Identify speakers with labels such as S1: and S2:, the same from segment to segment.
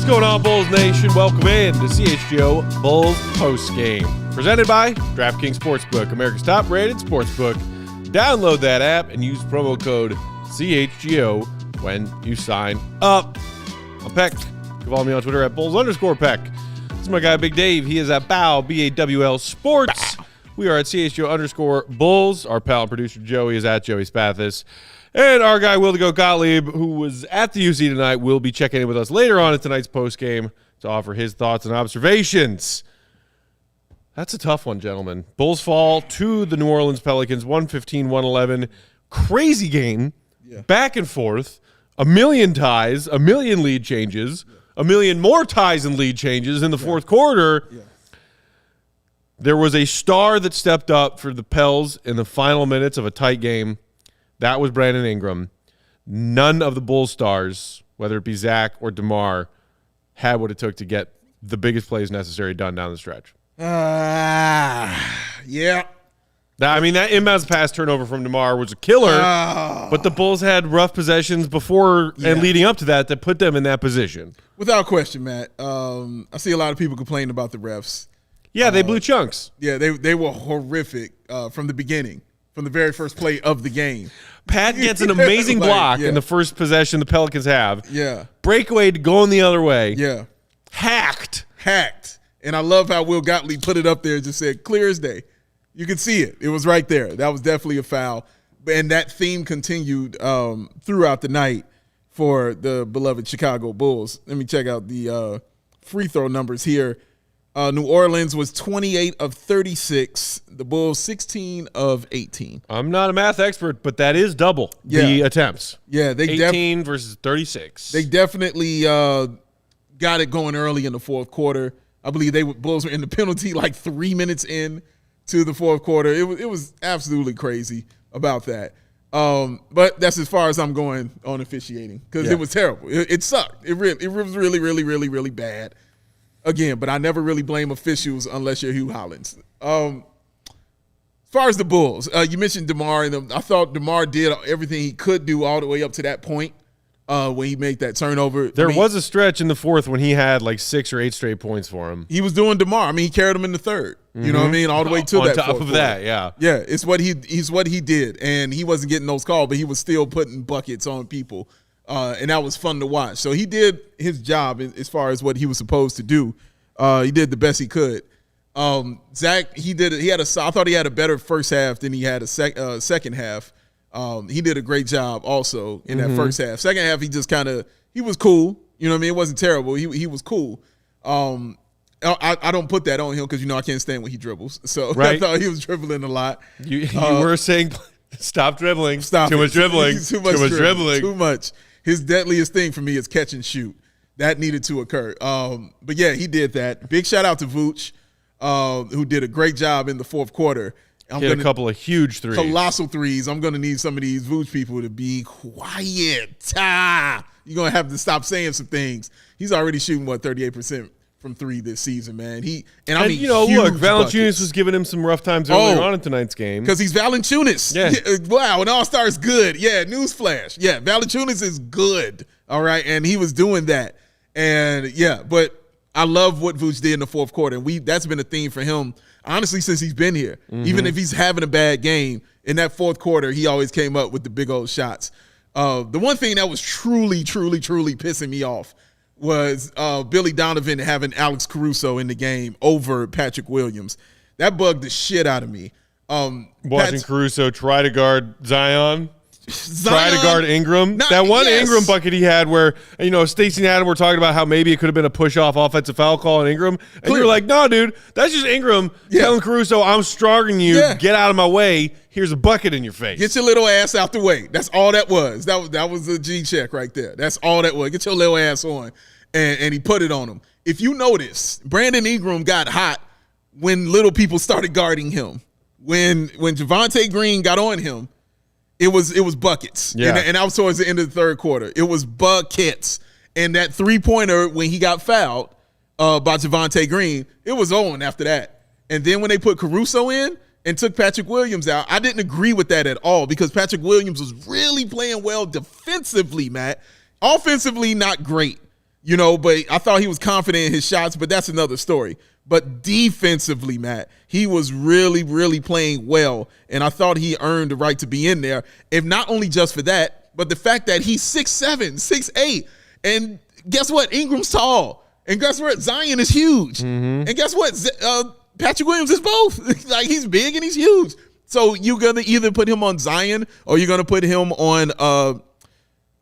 S1: going on, Bulls Nation? Welcome in to CHGO Bulls Postgame. Presented by DraftKings Sportsbook, America's top-rated sportsbook. Download that app and use promo code CHGO when you sign up. I'm Peck. You can follow me on Twitter at Bulls_Peck. This is my guy, Big Dave. He is at BAW, B-A-W-L Sports. Bow. We are at CHGO_Bulls. Our pal and producer, Joey, is at Joey Spathis. And our guy, Will the Go Gottlieb, who was at the UC tonight, will be checking in with us later on in tonight's postgame to offer his thoughts and observations. That's a tough one, gentlemen. Bulls fall to the New Orleans Pelicans, 115-111. Crazy game, back and forth, a million ties, a million lead changes, a million more ties and lead changes in the fourth quarter. There was a star that stepped up for the Pels in the final minutes of a tight game. That was Brandon Ingram. None of the Bulls stars, whether it be Zach or DeMar, had what it took to get the biggest plays necessary done down the stretch.
S2: Yeah.
S1: I mean, that inbounds pass turnover from DeMar was a killer, but the Bulls had rough possessions before and leading up to that put them in that position.
S2: Without question, Matt. I see a lot of people complaining about the refs.
S1: Yeah, they blew chunks.
S2: Yeah, they were horrific from the beginning. From the very first play of the game.
S1: Pat gets an amazing block in the first possession the Pelicans have. Breakaway going the other way. Hacked.
S2: And I love how Will Gottlieb put it up there and just said, clear as day. You could see it. It was right there. That was definitely a foul. And that theme continued throughout the night for the beloved Chicago Bulls. Let me check out the free throw numbers here. New Orleans was 28 of 36. The Bulls 16 of 18.
S1: I'm not a math expert, but that is double the attempts.
S2: Yeah, they
S1: 18 versus 36.
S2: They definitely got it going early in the fourth quarter. I believe Bulls were in the penalty like 3 minutes in to the fourth quarter. It was absolutely crazy about that. But that's as far as I'm going on officiating because it was terrible. It sucked. It was really, really, really, really bad. Again, but I never really blame officials unless you're Hugh Hollins. As far as the Bulls, you mentioned DeMar, and I thought DeMar did everything he could do all the way up to that point when he made that turnover.
S1: There was a stretch in the fourth when he had like 6 or 8 straight points for him.
S2: He was doing DeMar. I mean, he carried him in the third. You know what I mean? All the way to
S1: on
S2: that.
S1: On top of
S2: quarter.
S1: that, yeah.
S2: Yeah, it's what he did, and he wasn't getting those calls, but he was still putting buckets on people. And that was fun to watch. So he did his job as far as what he was supposed to do. He did the best he could. Zach, I thought he had a better first half than he had a second half. He did a great job also in that first half. Second half, he was cool. You know what I mean? It wasn't terrible. He was cool. I don't put that on him because, I can't stand when he dribbles. So I thought he was dribbling a lot. You
S1: were saying, stop dribbling. Too much dribbling.
S2: Too much dribbling. Too much. His deadliest thing for me is catch and shoot. That needed to occur. But, yeah, he did that. Big shout-out to Vooch, who did a great job in the fourth quarter.
S1: Hit a couple of huge threes.
S2: Colossal threes. I'm going to need some of these Vooch people to be quiet. You're going to have to stop saying some things. He's already shooting, 38% from three this season, man. Look,
S1: Valanciunas was giving him some rough times earlier on in tonight's game.
S2: Because he's Valanciunas. Yeah. Wow, an all-star is good. Yeah, newsflash. Yeah, Valanciunas is good. All right, and he was doing that. And, but I love what Vooch did in the fourth quarter. And that's been a theme for him, honestly, since he's been here. Even if he's having a bad game, in that fourth quarter, he always came up with the big old shots. The one thing that was truly, truly, truly pissing me off was Billy Donovan having Alex Caruso in the game over Patrick Williams. That bugged the shit out of me.
S1: Watching Caruso try to guard Zion. Try to guard Ingram. Ingram bucket he had where, Stacey and Adam were talking about how maybe it could have been a push-off offensive foul call on Ingram. And you're like, no, dude, that's just Ingram telling Caruso, I'm stronger than you. Get out of my way. Here's a bucket in your face.
S2: Get your little ass out the way. That's all that was. That was a G check right there. That's all that was. Get your little ass on. And he put it on him. If you notice, Brandon Ingram got hot when little people started guarding him. When Javonte Green got on him, it was buckets.
S1: Yeah.
S2: And that was towards the end of the third quarter. It was buckets. And that three-pointer, when he got fouled by Javonte Green, it was on after that. And then when they put Caruso in and took Patrick Williams out, I didn't agree with that at all because Patrick Williams was really playing well defensively, Matt. Offensively, not great. but I thought he was confident in his shots, but that's another story. But defensively, Matt, he was really, really playing well, and I thought he earned the right to be in there, if not only just for that, but the fact that he's 6'7", 6'8", and guess what? Ingram's tall, and guess what? Zion is huge, and guess what? Patrick Williams is both. Like, he's big and he's huge. So you're going to either put him on Zion or you're going to put him on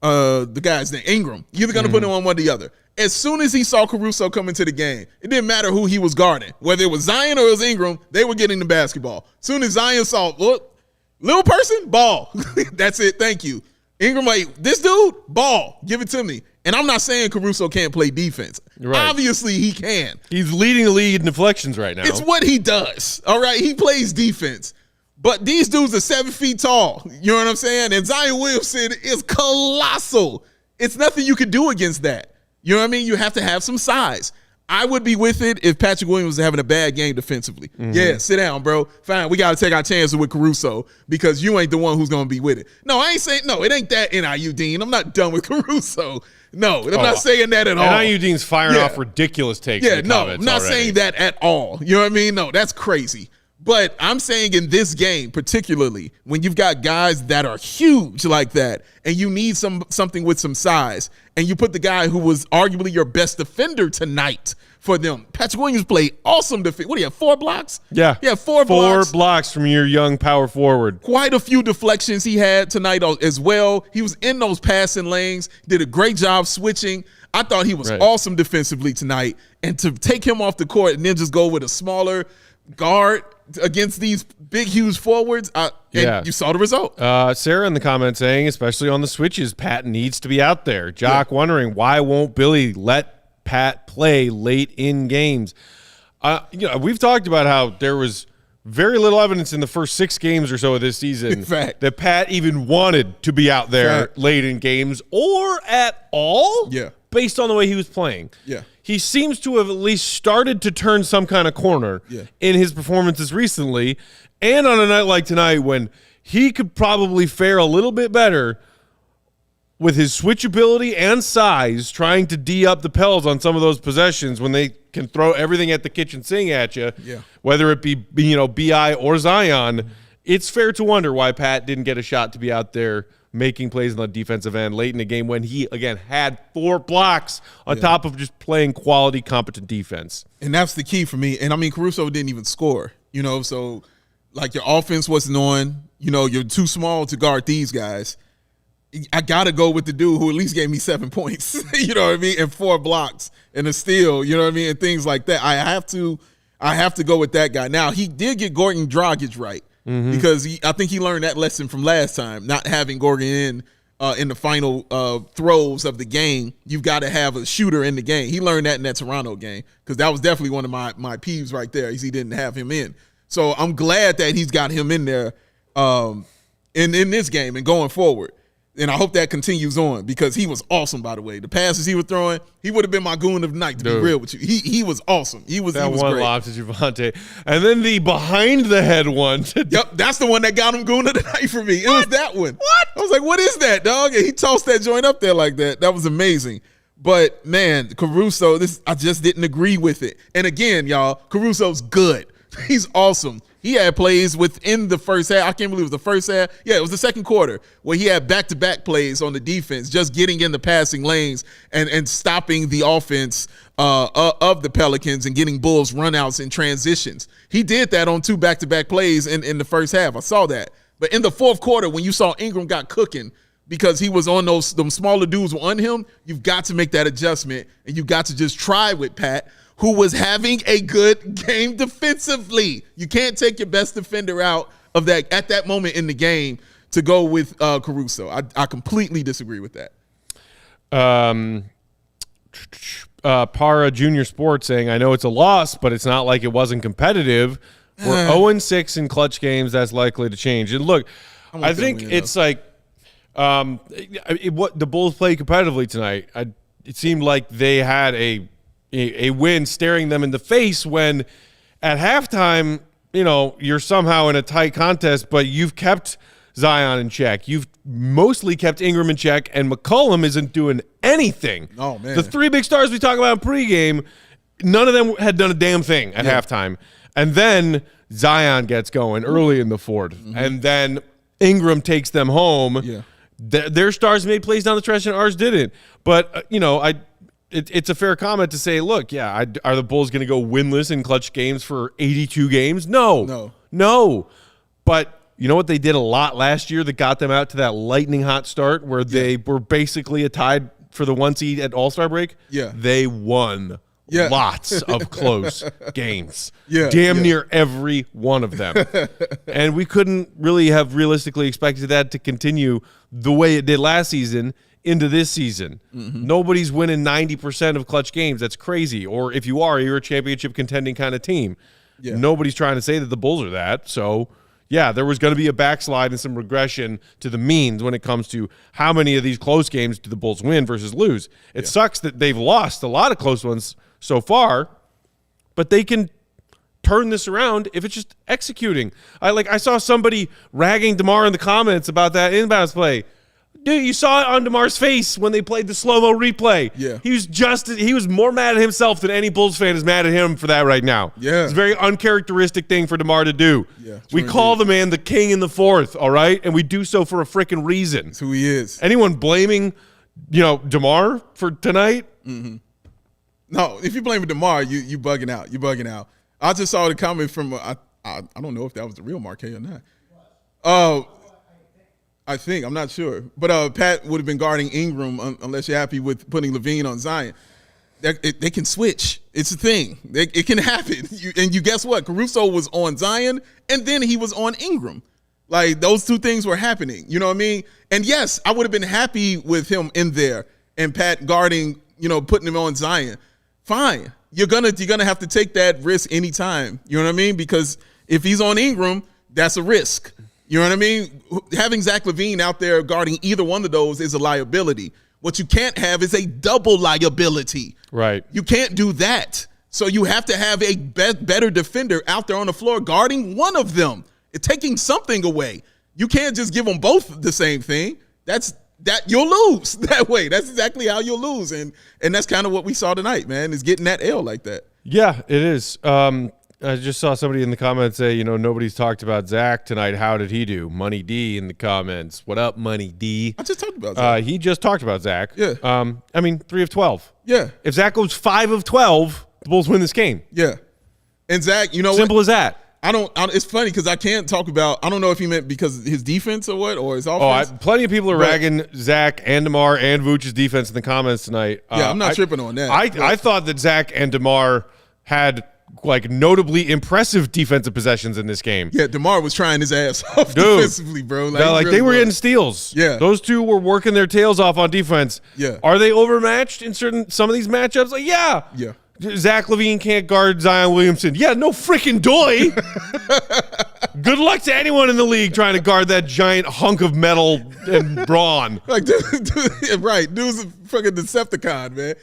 S2: the guy's name, Ingram. You're either going to put him on one or the other. As soon as he saw Caruso come into the game, it didn't matter who he was guarding. Whether it was Zion or it was Ingram, they were getting the basketball. As soon as Zion saw, look, little person, ball. That's it, thank you. Ingram like, this dude, ball, give it to me. And I'm not saying Caruso can't play defense. Right. Obviously, he can.
S1: He's leading the league in deflections right now.
S2: It's what he does, all right? He plays defense. But these dudes are 7 feet tall. You know what I'm saying? And Zion Williamson is colossal. It's nothing you could do against that. You know what I mean? You have to have some size. I would be with it if Patrick Williams was having a bad game defensively. Yeah, sit down, bro. Fine, we got to take our chances with Caruso because you ain't the one who's going to be with it. No, I ain't saying, no, it ain't that NIU Dean. I'm not done with Caruso. No, I'm not saying that at all.
S1: NIU Dean's firing off ridiculous takes.
S2: Yeah, no, I'm not saying that at all. You know what I mean? No, that's crazy. But I'm saying in this game, particularly when you've got guys that are huge like that and you need something with some size, and you put the guy who was arguably your best defender tonight for them. Patrick Williams played awesome defense. What do you have, 4 blocks?
S1: Yeah.
S2: Yeah, 4 blocks.
S1: 4 blocks from your young power forward.
S2: Quite a few deflections he had tonight as well. He was in those passing lanes, did a great job switching. I thought he was awesome defensively tonight. And to take him off the court and then just go with a smaller guard against these big, huge forwards, and you saw the result.
S1: Sarah in the comments saying, especially on the switches, Pat needs to be out there. Jock wondering, why won't Billy let Pat play late in games? We've talked about how there was very little evidence in the first 6 games or so of this season that Pat even wanted to be out there late in games or at all based on the way he was playing. Yeah. He seems to have at least started to turn some kind of corner in his performances recently. And on a night like tonight when he could probably fare a little bit better with his switchability and size, trying to D up the Pels on some of those possessions when they can throw everything at the kitchen sink at you, whether it be BI or Zion, it's fair to wonder why Pat didn't get a shot to be out there making plays on the defensive end late in the game when he, again, had 4 blocks on top of just playing quality, competent defense.
S2: And that's the key for me. And, I mean, Caruso didn't even score, so, like, your offense wasn't on. You're too small to guard these guys. I got to go with the dude who at least gave me 7 points, you know what I mean, and 4 blocks and a steal, you know what I mean, and things like that. I have to go with that guy. Now, he did get Goran Dragic right. Because I think he learned that lesson from last time, not having Goran in the final throws of the game. You've got to have a shooter in the game. He learned that in that Toronto game because that was definitely one of my peeves right there is he didn't have him in. So I'm glad that he's got him in there in this game and going forward. And I hope that continues on because he was awesome, by the way. The passes he was throwing, he would have been my goon of the night, to be real with you. He was awesome. He was
S1: one
S2: great.
S1: Lob to Javante. And then the behind-the-head one.
S2: Yep, that's the one that got him goon of the night for me. It was that one. What? I was like, what is that, dog? And he tossed that joint up there like that. That was amazing. But, man, Caruso, I just didn't agree with it. And, again, y'all, Caruso's good. He's awesome. He had plays within the first half. I can't believe it was the first half. Yeah, it was the second quarter where he had back-to-back plays on the defense, just getting in the passing lanes and stopping the offense of the Pelicans and getting Bulls runouts and transitions. He did that on 2 back-to-back plays in the first half. I saw that. But in the fourth quarter, when you saw Ingram got cooking because he was on them smaller dudes were on him, you've got to make that adjustment, and you've got to just try with Pat, who was having a good game defensively. You can't take your best defender out of that at that moment in the game to go with Caruso. I completely disagree with that.
S1: Para Junior Sports saying, I know it's a loss, but it's not like it wasn't competitive. We're 0-6 in clutch games. That's likely to change. And look, I think it's like what the Bulls played competitively tonight. It seemed like they had a win staring them in the face when at halftime, you're somehow in a tight contest, but you've kept Zion in check. You've mostly kept Ingram in check, and McCollum isn't doing anything.
S2: Oh, man.
S1: The 3 big stars we talk about in pregame, none of them had done a damn thing at halftime. And then Zion gets going early in the fourth. And then Ingram takes them home.
S2: Yeah.
S1: Their stars made plays down the stretch and ours didn't. But, it's a fair comment to say, look, are the Bulls going to go winless in clutch games for 82 games? No. But you know what they did a lot last year that got them out to that lightning hot start where they were basically tied for the 1 seed at All-Star break?
S2: Yeah.
S1: They won lots of close games.
S2: Damn
S1: near every one of them. And we couldn't really have realistically expected that to continue the way it did last season into this season. Nobody's winning 90% of clutch games. That's crazy. Or if you are, you're a championship contending kind of team. Nobody's trying to say that the Bulls are that. So, there was going to be a backslide and some regression to the means when it comes to how many of these close games do the Bulls win versus lose. It sucks that they've lost a lot of close ones so far, but they can turn this around if it's just executing. I saw somebody ragging DeMar in the comments about that inbounds play. Dude, you saw it on DeMar's face when they played the slow-mo replay.
S2: Yeah.
S1: He was more mad at himself than any Bulls fan is mad at him for that right now.
S2: Yeah.
S1: It's a very uncharacteristic thing for DeMar to do.
S2: Yeah,
S1: we call the man the king in the fourth, all right? And we do so for a freaking reason.
S2: That's who he is.
S1: Anyone blaming, DeMar for tonight?
S2: No, if you're blaming DeMar, you bugging out. You're bugging out. I just saw the comment from, I don't know if that was the real Marquez or not. I think. I'm not sure. But Pat would have been guarding Ingram unless you're happy with putting LaVine on Zion. They can switch. It's a thing. It can happen. You guess what? Caruso was on Zion, and then he was on Ingram. Like, those two things were happening. You know what I mean? And, yes, I would have been happy with him in there and Pat guarding, putting him on Zion. Fine. You're gonna have to take that risk anytime. You know what I mean? Because if he's on Ingram, that's a risk. You know what I mean? Having Zach LaVine out there guarding either one of those is a liability. What you can't have is a double liability.
S1: Right.
S2: You can't do that. So you have to have a better defender out there on the floor guarding one of them. It's taking something away. You can't just give them both the same thing. That you'll lose that way. That's exactly how you'll lose. And that's kind of what we saw tonight, man, is getting that L like that.
S1: Yeah, it is. I just saw somebody in the comments say, nobody's talked about Zach tonight. How did he do? Money D in the comments. What up, Money D?
S2: I just talked about Zach.
S1: He just talked about Zach.
S2: Yeah.
S1: 3 of 12.
S2: Yeah.
S1: If Zach goes 5 of 12, the Bulls win this game.
S2: Yeah. And Zach,
S1: Simple as that.
S2: It's funny because I can't talk about, I don't know if he meant because his defense or what, or his offense.
S1: Plenty of people are ragging Zach and DeMar and Vooch's defense in the comments tonight.
S2: Yeah, I'm not tripping on that.
S1: I thought that Zach and DeMar had notably impressive defensive possessions in this game.
S2: Yeah, DeMar was trying his ass off defensively, bro.
S1: They were getting steals.
S2: Yeah.
S1: Those two were working their tails off on defense.
S2: Yeah.
S1: Are they overmatched in some of these matchups? Yeah.
S2: Yeah.
S1: Zach LaVine can't guard Zion Williamson. Yeah, no freaking doy. Good luck to anyone in the league trying to guard that giant hunk of metal and brawn.
S2: Right. Dude's a fucking Decepticon, man.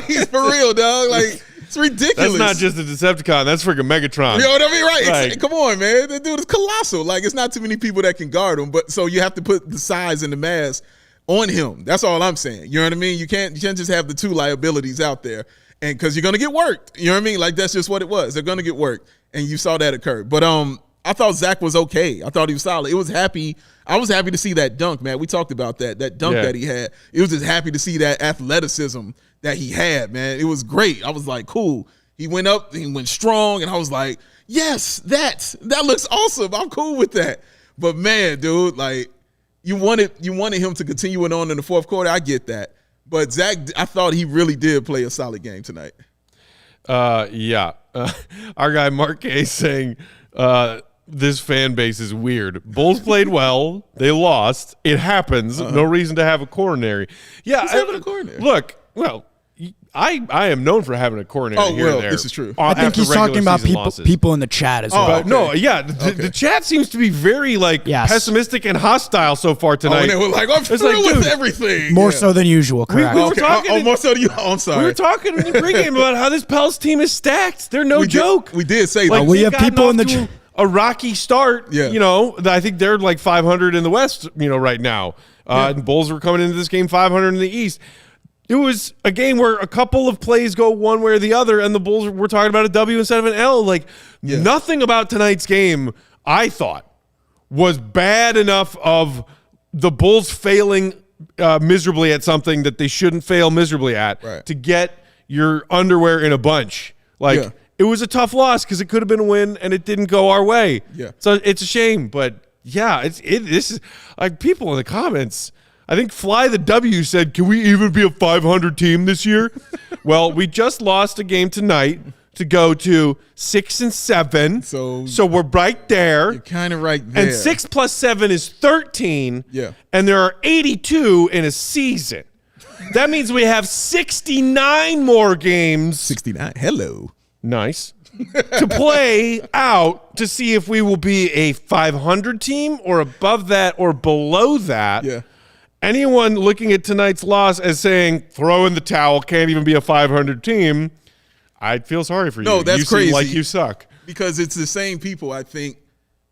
S2: He's for real, dog. It's ridiculous.
S1: That's not just a Decepticon. That's freaking Megatron.
S2: You know what I mean? Right. Come on, man. The dude is colossal. It's not too many people that can guard him. But so you have to put the size and the mass on him. That's all I'm saying. You know what I mean? You can't just have the two liabilities out there, and because you're gonna get worked. You know what I mean? That's just what it was. They're gonna get worked, and you saw that occur. But I thought Zach was okay. I thought he was solid. I was happy to see that dunk, man. We talked about that dunk that he had. It was just happy to see that athleticism that he had, man. It was great. I was like, cool. He went up, he went strong, and I was like, yes, that looks awesome. I'm cool with that. But man, dude, you wanted him to continue it on in the fourth quarter. I get that. But Zach, I thought he really did play a solid game tonight.
S1: Yeah. Our guy Marquez saying this fan base is weird. Bulls played well. They lost. It happens. No reason to have a coronary. Yeah.
S2: He's having a coronary.
S1: Look, well, I am known for having a coronary here and there.
S2: This is true.
S3: I think he's talking about people in the chat as well.
S2: Okay.
S1: No, yeah. The chat seems to be very pessimistic and hostile so far tonight.
S2: And they were like, I'm through with everything.
S3: More so than usual, correct.
S1: We were talking
S2: more so than you. I'm sorry.
S1: We were talking in the pregame about how this Pels team is stacked. They're no joke.
S2: We did say that.
S3: We have people in the chat.
S1: a rocky start.
S2: Yeah.
S1: I think they're like 500 in the West, right now. And Bulls were coming into this game 500 in the East. It was a game where a couple of plays go one way or the other, and the Bulls were talking about a W instead of an L. Nothing about tonight's game, I thought, was bad enough of the Bulls failing miserably at something that they shouldn't fail miserably at to get your underwear in a bunch. It was a tough loss because it could have been a win, and it didn't go our way.
S2: Yeah.
S1: So it's a shame, but yeah, this is like people in the comments. I think Fly the W said, "Can we even be a 500 team this year?" Well, we just lost a game tonight to go to 6-7. So we're right there.
S2: You're kind of right there.
S1: And 6 + 7 is 13.
S2: Yeah.
S1: And there are 82 in a season. That means we have 69 more games.
S2: 69. Hello.
S1: Nice. To play out to see if we will be a 500 team or above that or below that.
S2: Yeah.
S1: Anyone looking at tonight's loss as saying, throw in the towel, can't even be a 500 team, I'd feel sorry for you.
S2: No, that's
S1: crazy.
S2: crazy.
S1: Like you suck.
S2: Because it's the same people, I think,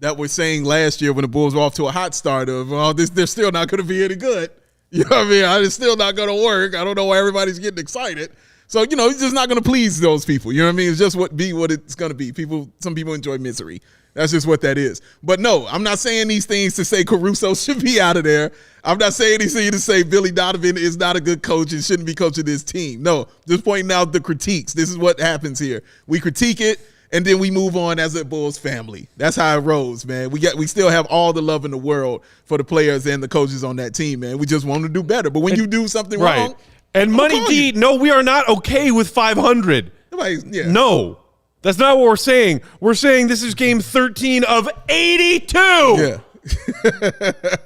S2: that were saying last year when the Bulls were off to a hot start of, they're still not going to be any good. You know what I mean? It's still not going to work. I don't know why everybody's getting excited. So, he's just not going to please those people. You know what I mean? It's just what it's going to be. Some people enjoy misery. That's just what that is. But no, I'm not saying these things to say Caruso should be out of there. I'm not saying these things to say Billy Donovan is not a good coach and shouldn't be coaching this team. No, just pointing out the critiques. This is what happens here. We critique it, and then we move on as a Bulls family. That's how it rolls, man. We still have all the love in the world for the players and the coaches on that team, man. We just want to do better. But when you do something wrong,
S1: and Money D, no, we are not okay with 500. No. That's not what we're saying. We're saying this is game 13 of 82.
S2: Yeah.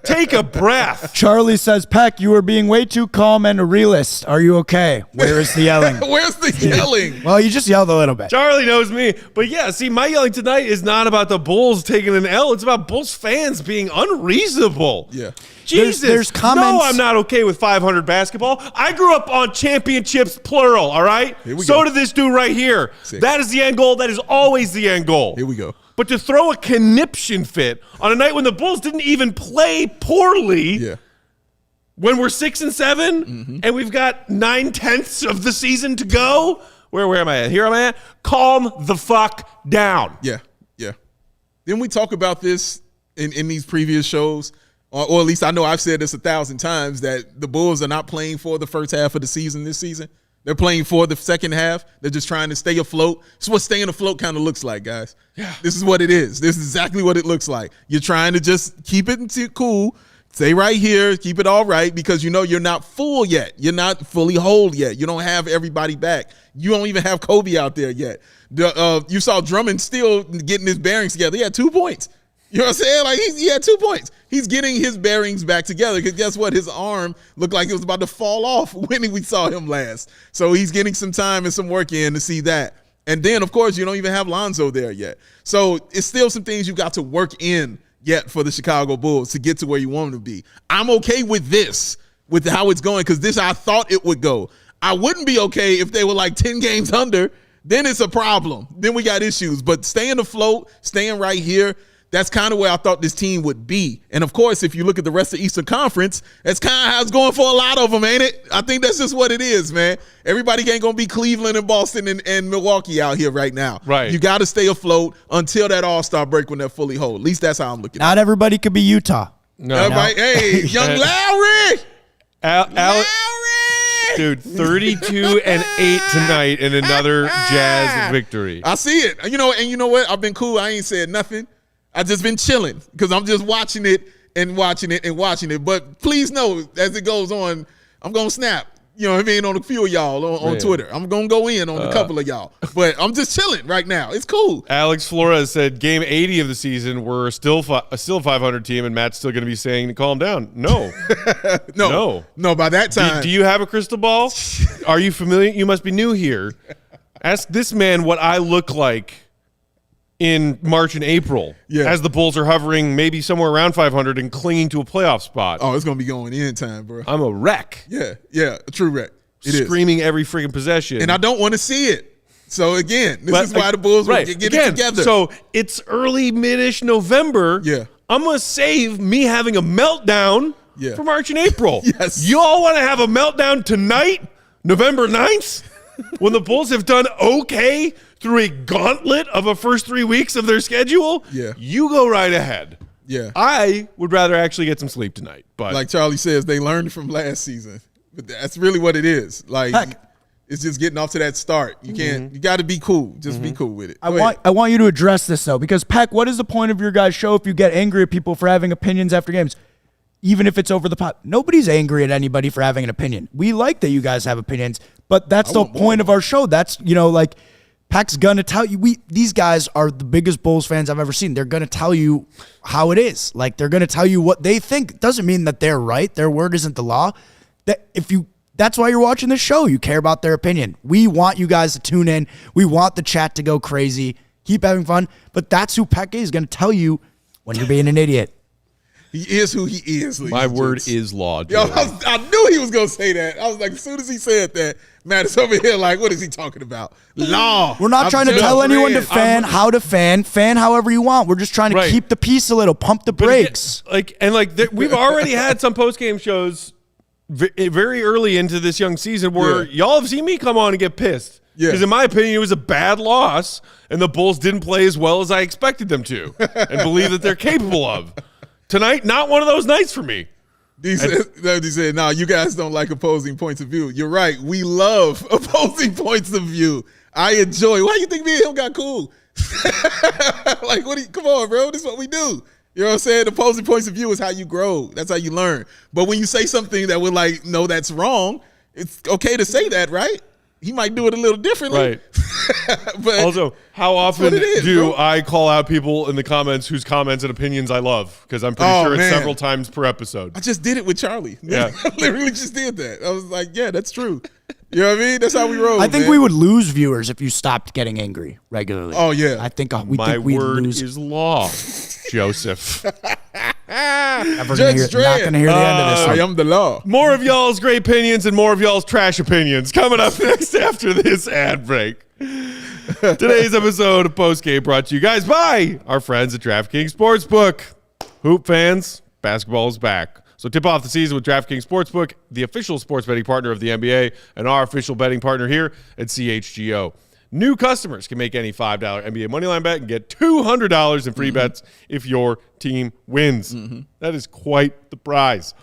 S1: Take a breath.
S3: Charlie says, Peck, you are being way too calm and a realist. Are you okay? Where is the yelling?
S2: Where's the yelling?
S3: Well, you just yelled a little bit.
S1: Charlie knows me. But yeah, see, my yelling tonight is not about the Bulls taking an L. It's about Bulls fans being unreasonable.
S2: Yeah.
S1: Jesus.
S3: There's comments.
S1: No, I'm not okay with 500 basketball. I grew up on championships, plural, all right? So did this dude right here. That is the end goal. That is always the end goal.
S2: Here we go.
S1: But to throw a conniption fit on a night when the Bulls didn't even play poorly, when we're 6-7 and we've got 9/10 of the season to go, where am I at? Here am I at? Calm the fuck down.
S2: Yeah. Didn't we talk about this in these previous shows? Or at least I know I've said this 1,000 times, that the Bulls are not playing for the first half of the season this season. They're playing for the second half. They're just trying to stay afloat. It's what staying afloat kind of looks like, guys.
S1: Yeah.
S2: This is what it is. This is exactly what it looks like. You're trying to just keep it cool, stay right here, keep it all right, because you're not full yet. You're not fully whole yet. You don't have everybody back. You don't even have Kobe out there yet. You saw Drummond still getting his bearings together. He had 2 points. You know what I'm saying? Like, he had 2 points. He's getting his bearings back together because guess what? His arm looked like it was about to fall off when we saw him last. So he's getting some time and some work in to see that. And then, of course, you don't even have Lonzo there yet. So it's still some things you got to work in yet for the Chicago Bulls to get to where you want them to be. I'm okay with this, with how it's going, because this I thought it would go. I wouldn't be okay if they were like 10 games under. Then it's a problem. Then we got issues. But staying afloat, staying right here, that's kind of where I thought this team would be. And, of course, if you look at the rest of the Eastern Conference, that's kind of how it's going for a lot of them, ain't it? I think that's just what it is, man. Everybody ain't going to be Cleveland and Boston and Milwaukee out here right now.
S1: Right.
S2: You got to stay afloat until that All-Star break when they're fully whole. At least that's how I'm looking at it.
S3: Not everybody could be Utah.
S1: No.
S2: Everybody, hey, young Lowry! Lowry!
S1: Dude, 32-8 tonight in another Jazz victory.
S2: I see it. And you know what? I've been cool. I ain't said nothing. I've just been chilling because I'm just watching it and watching it and watching it. But please know, as it goes on, I'm going to snap, you know what I mean, on a few of y'all on Twitter. I'm going to go in on a couple of y'all. But I'm just chilling right now. It's cool.
S1: Alex Flores said, game 80 of the season, we're still a 500 team, and Matt's still going to be saying to calm down. No.
S2: No, by that time.
S1: Do you have a crystal ball? Are you familiar? You must be new here. Ask this man what I look like in March and April, as the Bulls are hovering maybe somewhere around 500 and clinging to a playoff spot.
S2: Oh, it's going to be going in time, bro.
S1: I'm a wreck.
S2: Yeah, a true wreck.
S1: Screaming every freaking possession.
S2: And I don't want to see it. So again, this is why the Bulls will get it together.
S1: So it's early, mid-ish November.
S2: Yeah.
S1: I'm going to save me having a meltdown for March and April.
S2: Yes.
S1: You all want to have a meltdown tonight, November 9th, when the Bulls have done okay through a gauntlet of a first 3 weeks of their schedule?
S2: Yeah.
S1: You go right ahead.
S2: Yeah.
S1: I would rather actually get some sleep tonight. But
S2: like Charlie says, they learned from last season. But that's really what it is. Like, it's just getting off to that start. You can't. You got to be cool. Just be cool with it.
S3: I want you to address this though, because Peck, what is the point of your guys' show if you get angry at people for having opinions after games, even if it's over the pot? Nobody's angry at anybody for having an opinion. We like that you guys have opinions, but that's the point of our show. That's like Peck's gonna tell you. These guys are the biggest Bulls fans I've ever seen. They're gonna tell you how it is. Like they're gonna tell you what they think. It doesn't mean that they're right. Their word isn't the law. That's why you're watching this show. You care about their opinion. We want you guys to tune in. We want the chat to go crazy. Keep having fun. But that's who Peck is going to tell you when you're being an idiot.
S2: He is who he is.
S1: My word is law.
S2: Yo, I knew he was going to say that. I was like, as soon as he said that, Matt is over here like, what is he talking about? Law.
S3: We're not trying to tell anyone to how to fan however you want. We're just trying to keep the peace a little, pump the brakes.
S1: We've already had some post-game shows very early into this young season where y'all have seen me come on and get pissed. Because in my opinion, it was a bad loss, and the Bulls didn't play as well as I expected them to and believe that they're capable of. Tonight, not one of those nights for me.
S2: He said, no, you guys don't like opposing points of view. You're right. We love opposing points of view. I enjoy. Why you think me and him got cool? Like, come on, bro. This is what we do. You know what I'm saying? Opposing points of view is how you grow. That's how you learn. But when you say something that we're like, no, that's wrong, it's okay to say that, right? He might do it a little differently.
S1: Right.
S2: But
S1: also, how often do I call out people in the comments whose comments and opinions I love? Because I'm pretty sure it's several times per episode.
S2: I just did it with Charlie.
S1: Yeah.
S2: I literally just did that. I was like, yeah, that's true. You know what I mean? That's how we roll.
S3: I think we would lose viewers if you stopped getting angry regularly.
S2: Oh, yeah.
S3: I think
S1: my
S3: we'd
S1: word
S3: lose.
S1: is law, Joseph.
S3: Not going to hear the end of this one.
S2: I am the law.
S1: More of y'all's great opinions and more of y'all's trash opinions coming up next after this ad break. Today's episode of Postgame brought to you guys by our friends at DraftKings Sportsbook. Hoop fans, basketball is back. So tip off the season with DraftKings Sportsbook, the official sports betting partner of the NBA and our official betting partner here at CHGO. New customers can make any $5 NBA moneyline bet and get $200 in free bets if your team wins. That is quite the prize.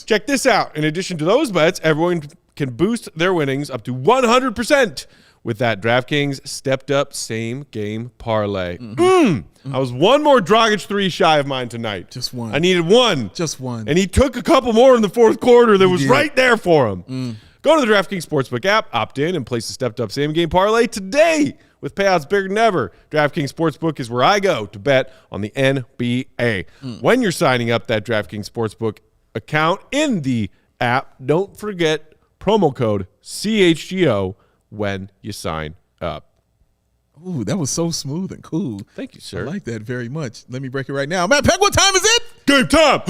S1: Check this out. In addition to those bets, everyone can boost their winnings up to 100% with that DraftKings stepped-up same-game parlay. I was one more Dragic 3 shy of mine tonight.
S2: Just one.
S1: I needed one.
S2: Just one.
S1: And he took a couple more in the fourth quarter that was right there for him. Go to the DraftKings Sportsbook app, opt in, and place a stepped-up same-game parlay today with payouts bigger than ever. DraftKings Sportsbook is where I go to bet on the NBA. When you're signing up that DraftKings Sportsbook account in the app, don't forget promo code CHGO when you sign up.
S2: Ooh, that was so smooth and cool.
S1: Thank you, sir.
S2: I like that very much. Let me break it right now. Matt Peck, what time is it?
S1: Game time.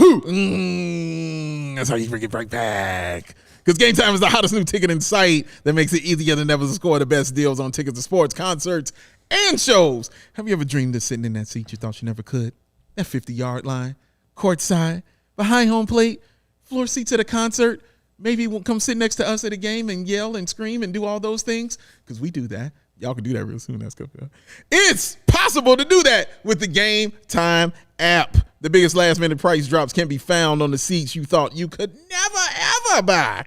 S2: That's how you bring it right back. Because Game Time is the hottest new ticket in sight that makes it easier than ever to score the best deals on tickets to sports, concerts, and shows. Have you ever dreamed of sitting in that seat you thought you never could? That 50-yard line, courtside, behind home plate, floor seats at a concert. Maybe you won't come sit next to us at a game and yell and scream and do all those things, because we do that. Y'all can do that real soon. That's good. It's possible to do that with the Game Time app. The biggest last-minute price drops can be found on the seats you thought you could never, ever buy.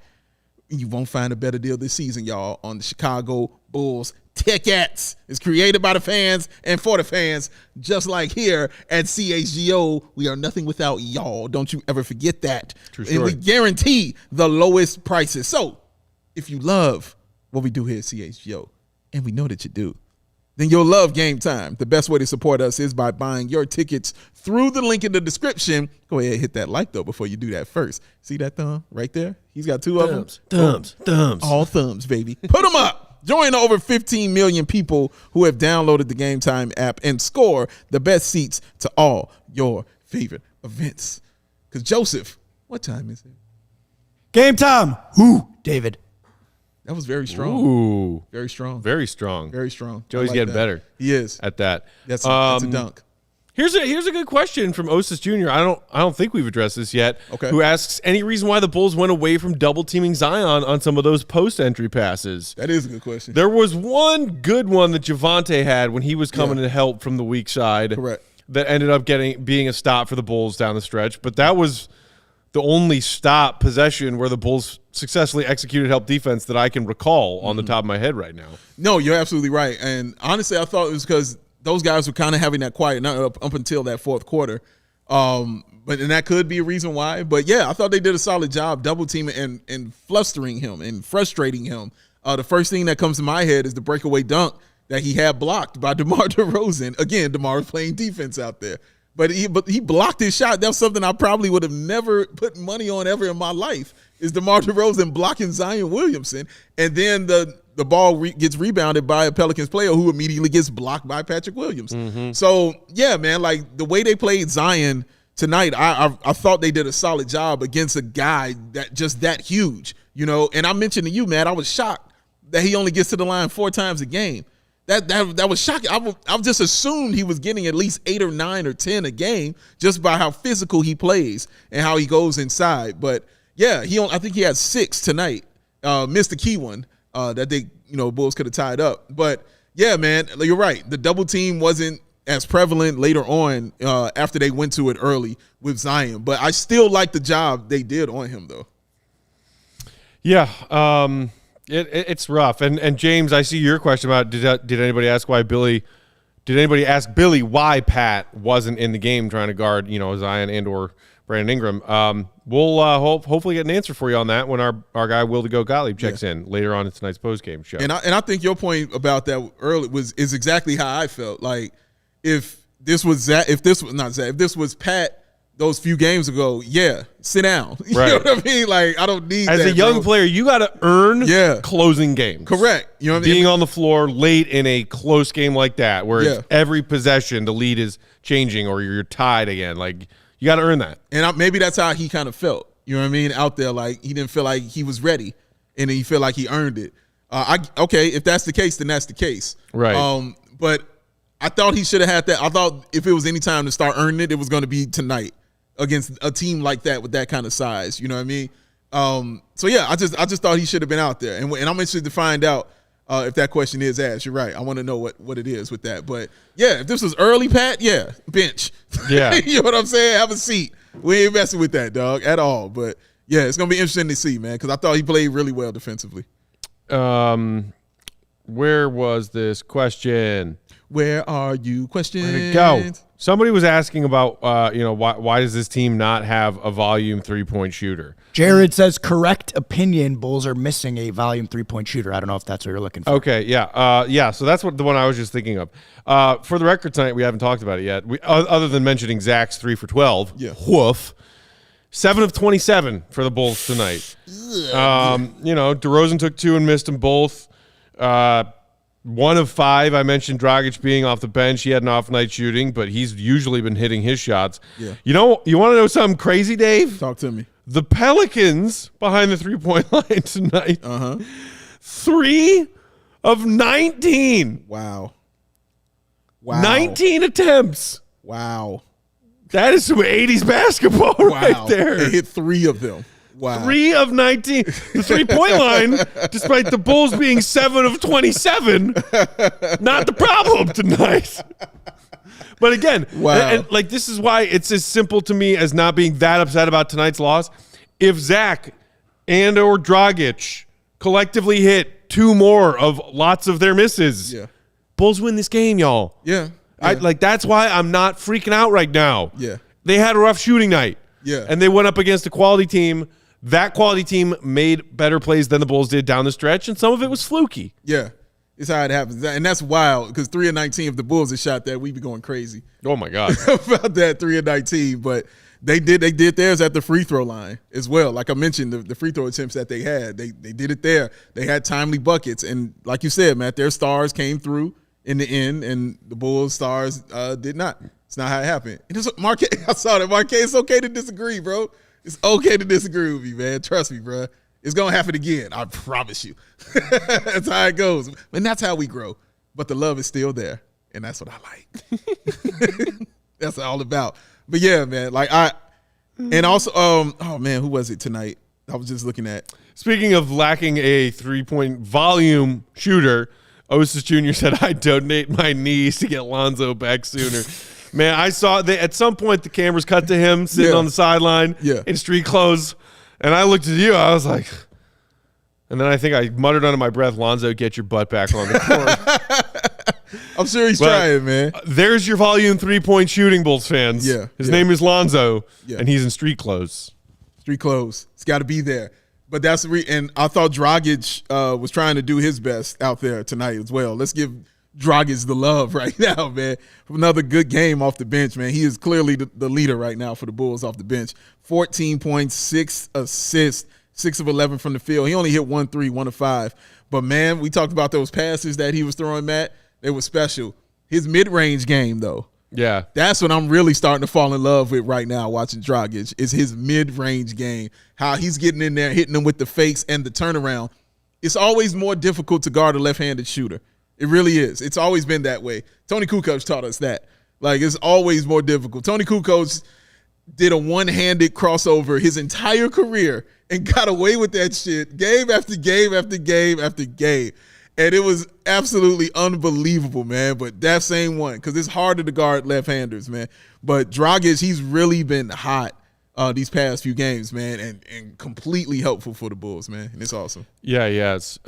S2: You won't find a better deal this season, y'all, on the Chicago Bulls tickets. It's created by the fans and for the fans, just like here at CHGO. We are nothing without y'all. Don't you ever forget that.
S1: True
S2: and we guarantee the lowest prices. So if you love what we do here at CHGO, and we know that you do, then you'll love Game Time. The best way to support us is by buying your tickets through the link in the description. Go ahead and hit that like, though, before you do that first. See that thumb right there? He's got two of them.
S1: Thumbs.
S2: All thumbs, baby. Put them up. Join over 15 million people who have downloaded the Game Time app and score the best seats to all your favorite events. Because, Joseph, what time is it?
S3: Game time. Who, David?
S2: That was very strong.
S1: Ooh.
S2: Very strong.
S1: Very strong.
S2: Very strong.
S1: Joey's getting better.
S2: He is.
S1: At that.
S2: That's a dunk.
S1: Here's a good question from Osis Jr. I don't think we've addressed this yet.
S2: Okay.
S1: Who asks any reason why the Bulls went away from double teaming Zion on some of those post entry passes?
S2: That is a good question.
S1: There was one good one that Javonte had when he was coming to help from the weak side.
S2: Correct.
S1: That ended up being a stop for the Bulls down the stretch, but that was the only stop possession where the Bulls successfully executed help defense that I can recall on the top of my head right now.
S2: No, you're absolutely right. And honestly, I thought it was because those guys were kind of having that quiet night up until that fourth quarter. And that could be a reason why. But, yeah, I thought they did a solid job double teaming and flustering him and frustrating him. The first thing that comes to my head is the breakaway dunk that he had blocked by DeMar DeRozan. Again, DeMar was playing defense out there. But he blocked his shot. That was something I probably would have never put money on ever in my life, is DeMar DeRozan blocking Zion Williamson. And then the ball gets rebounded by a Pelicans player who immediately gets blocked by Patrick Williams. Mm-hmm. So, yeah, man, like the way they played Zion tonight, I thought they did a solid job against a guy that huge, you know. And I mentioned to you, man, I was shocked that he only gets to the line 4 times a game. That was shocking. I just assumed he was getting at least 8 or 9 or 10 a game just by how physical he plays and how he goes inside. But yeah, I think he had 6 tonight. Missed the key one that they, Bulls could have tied up. But yeah, man, you're right. The double team wasn't as prevalent later on after they went to it early with Zion. But I still like the job they did on him, though.
S1: Yeah. It's rough. And James, I see your question about did anybody ask Billy why Pat wasn't in the game trying to guard, Zion and or Brandon Ingram. We'll hopefully get an answer for you on that when our guy Will to Go Gottlieb checks in later on in tonight's postgame show.
S2: And I think your point about that early is exactly how I felt. Like if this was Pat those few games ago, yeah, sit down. You know what I mean? Like, I don't need
S1: as
S2: that,
S1: a young player, you got to earn closing games.
S2: Correct. You know what I mean?
S1: Being on the floor late in a close game like that, where it's every possession the lead is changing or you're tied again. Like, you got to earn that.
S2: And maybe that's how he kind of felt. You know what I mean? Out there, like, he didn't feel like he was ready, and he felt like he earned it. Okay, if that's the case, then that's the case.
S1: Right.
S2: But I thought he should have had that. I thought if it was any time to start earning it, it was going to be tonight against a team like that with that kind of size. You know what I mean? So yeah, I just thought he should have been out there, and I'm interested to find out if that question is asked. You're right. I want to know what it is with that. But yeah, if this was early, Pat, bench.
S1: Yeah,
S2: you know what I'm saying? Have a seat. We ain't messing with that, dog, at all. But yeah, it's gonna be interesting to see, man, because I thought he played really well defensively.
S1: Where was this question?
S2: Where are you? Questions?
S1: Where'd it go? Somebody was asking about, why does this team not have a volume 3-point shooter?
S3: Jared says, correct opinion, Bulls are missing a volume 3-point shooter. I don't know if that's what you're looking for.
S1: Okay, yeah. So that's the one I was just thinking of. For the record tonight, we haven't talked about it yet. Other than mentioning Zach's 3 for 12.
S2: Yeah.
S1: Woof. 7 of 27 for the Bulls tonight. DeRozan took 2 and missed them both. 1 of 5, I mentioned Dragic being off the bench. He had an off night shooting, but he's usually been hitting his shots.
S2: Yeah.
S1: You want to know something crazy, Dave?
S2: Talk to me.
S1: The Pelicans behind the 3-point line tonight. 3 of 19.
S2: Wow.
S1: 19 attempts.
S2: Wow.
S1: That is some 80s basketball right there.
S2: They hit 3 of them. Wow.
S1: 3 of 19. The 3-point line, despite the Bulls being 7 of 27, not the problem tonight. But again, and this is why it's as simple to me as not being that upset about tonight's loss. If Zach and or Dragic collectively hit 2 more of lots of their misses, Bulls win this game, y'all.
S2: Yeah.
S1: That's why I'm not freaking out right now.
S2: Yeah.
S1: They had a rough shooting night.
S2: Yeah.
S1: And they went up against a quality team. That quality team made better plays than the Bulls did down the stretch, and some of it was fluky.
S2: Yeah, it's how it happens. And that's wild, because 3 of 19, if the Bulls had shot that, we'd be going crazy.
S1: Oh, my God.
S2: About that 3 of 19. But they did theirs at the free throw line as well. Like I mentioned, the free throw attempts that they had, they did it there. They had timely buckets. And like you said, Matt, their stars came through in the end, and the Bulls' stars did not. It's not how it happened. I saw that. Marquez, it's okay to disagree, bro. It's okay to disagree with me, man. Trust me, bro. It's going to happen again. I promise you. That's how it goes. And that's how we grow. But the love is still there. And that's what I like. That's all about. But yeah, man, and also, oh man, who was it tonight? I was just looking at.
S1: Speaking of lacking a 3-point volume shooter, Osis Jr. said, I donate my knees to get Lonzo back sooner. Man, I saw at some point the cameras cut to him sitting on the sideline in street clothes, and I looked at you. I was like, and then I think I muttered under my breath, Lonzo, get your butt back on the court.
S2: I'm sure he's trying, man.
S1: There's your volume 3-point shooting, Bulls fans.
S2: Yeah.
S1: His name is Lonzo, and he's in street clothes.
S2: Street clothes. It's got to be there. But that's and I thought Dragic was trying to do his best out there tonight as well. Let's give Dragic the love right now, man. Another good game off the bench, man. He is clearly the leader right now for the Bulls off the bench. 14 points, 6 assists, 6 of 11 from the field. He only hit 1 3, 1 of 5. But, man, we talked about those passes that he was throwing, Matt. They were special. His mid-range game, though.
S1: Yeah.
S2: That's what I'm really starting to fall in love with right now watching Dragic is his mid-range game, how he's getting in there, hitting them with the fakes and the turnaround. It's always more difficult to guard a left-handed shooter. It really is. It's always been that way. Tony Kukoc taught us that. Like, it's always more difficult. Tony Kukoc did a one-handed crossover his entire career and got away with that shit game after game after game after game. And it was absolutely unbelievable, man. But that same one, because it's harder to guard left-handers, man. But Dragic, he's really been hot these past few games, man, and completely helpful for the Bulls, man. And it's awesome.
S1: Yeah, yes.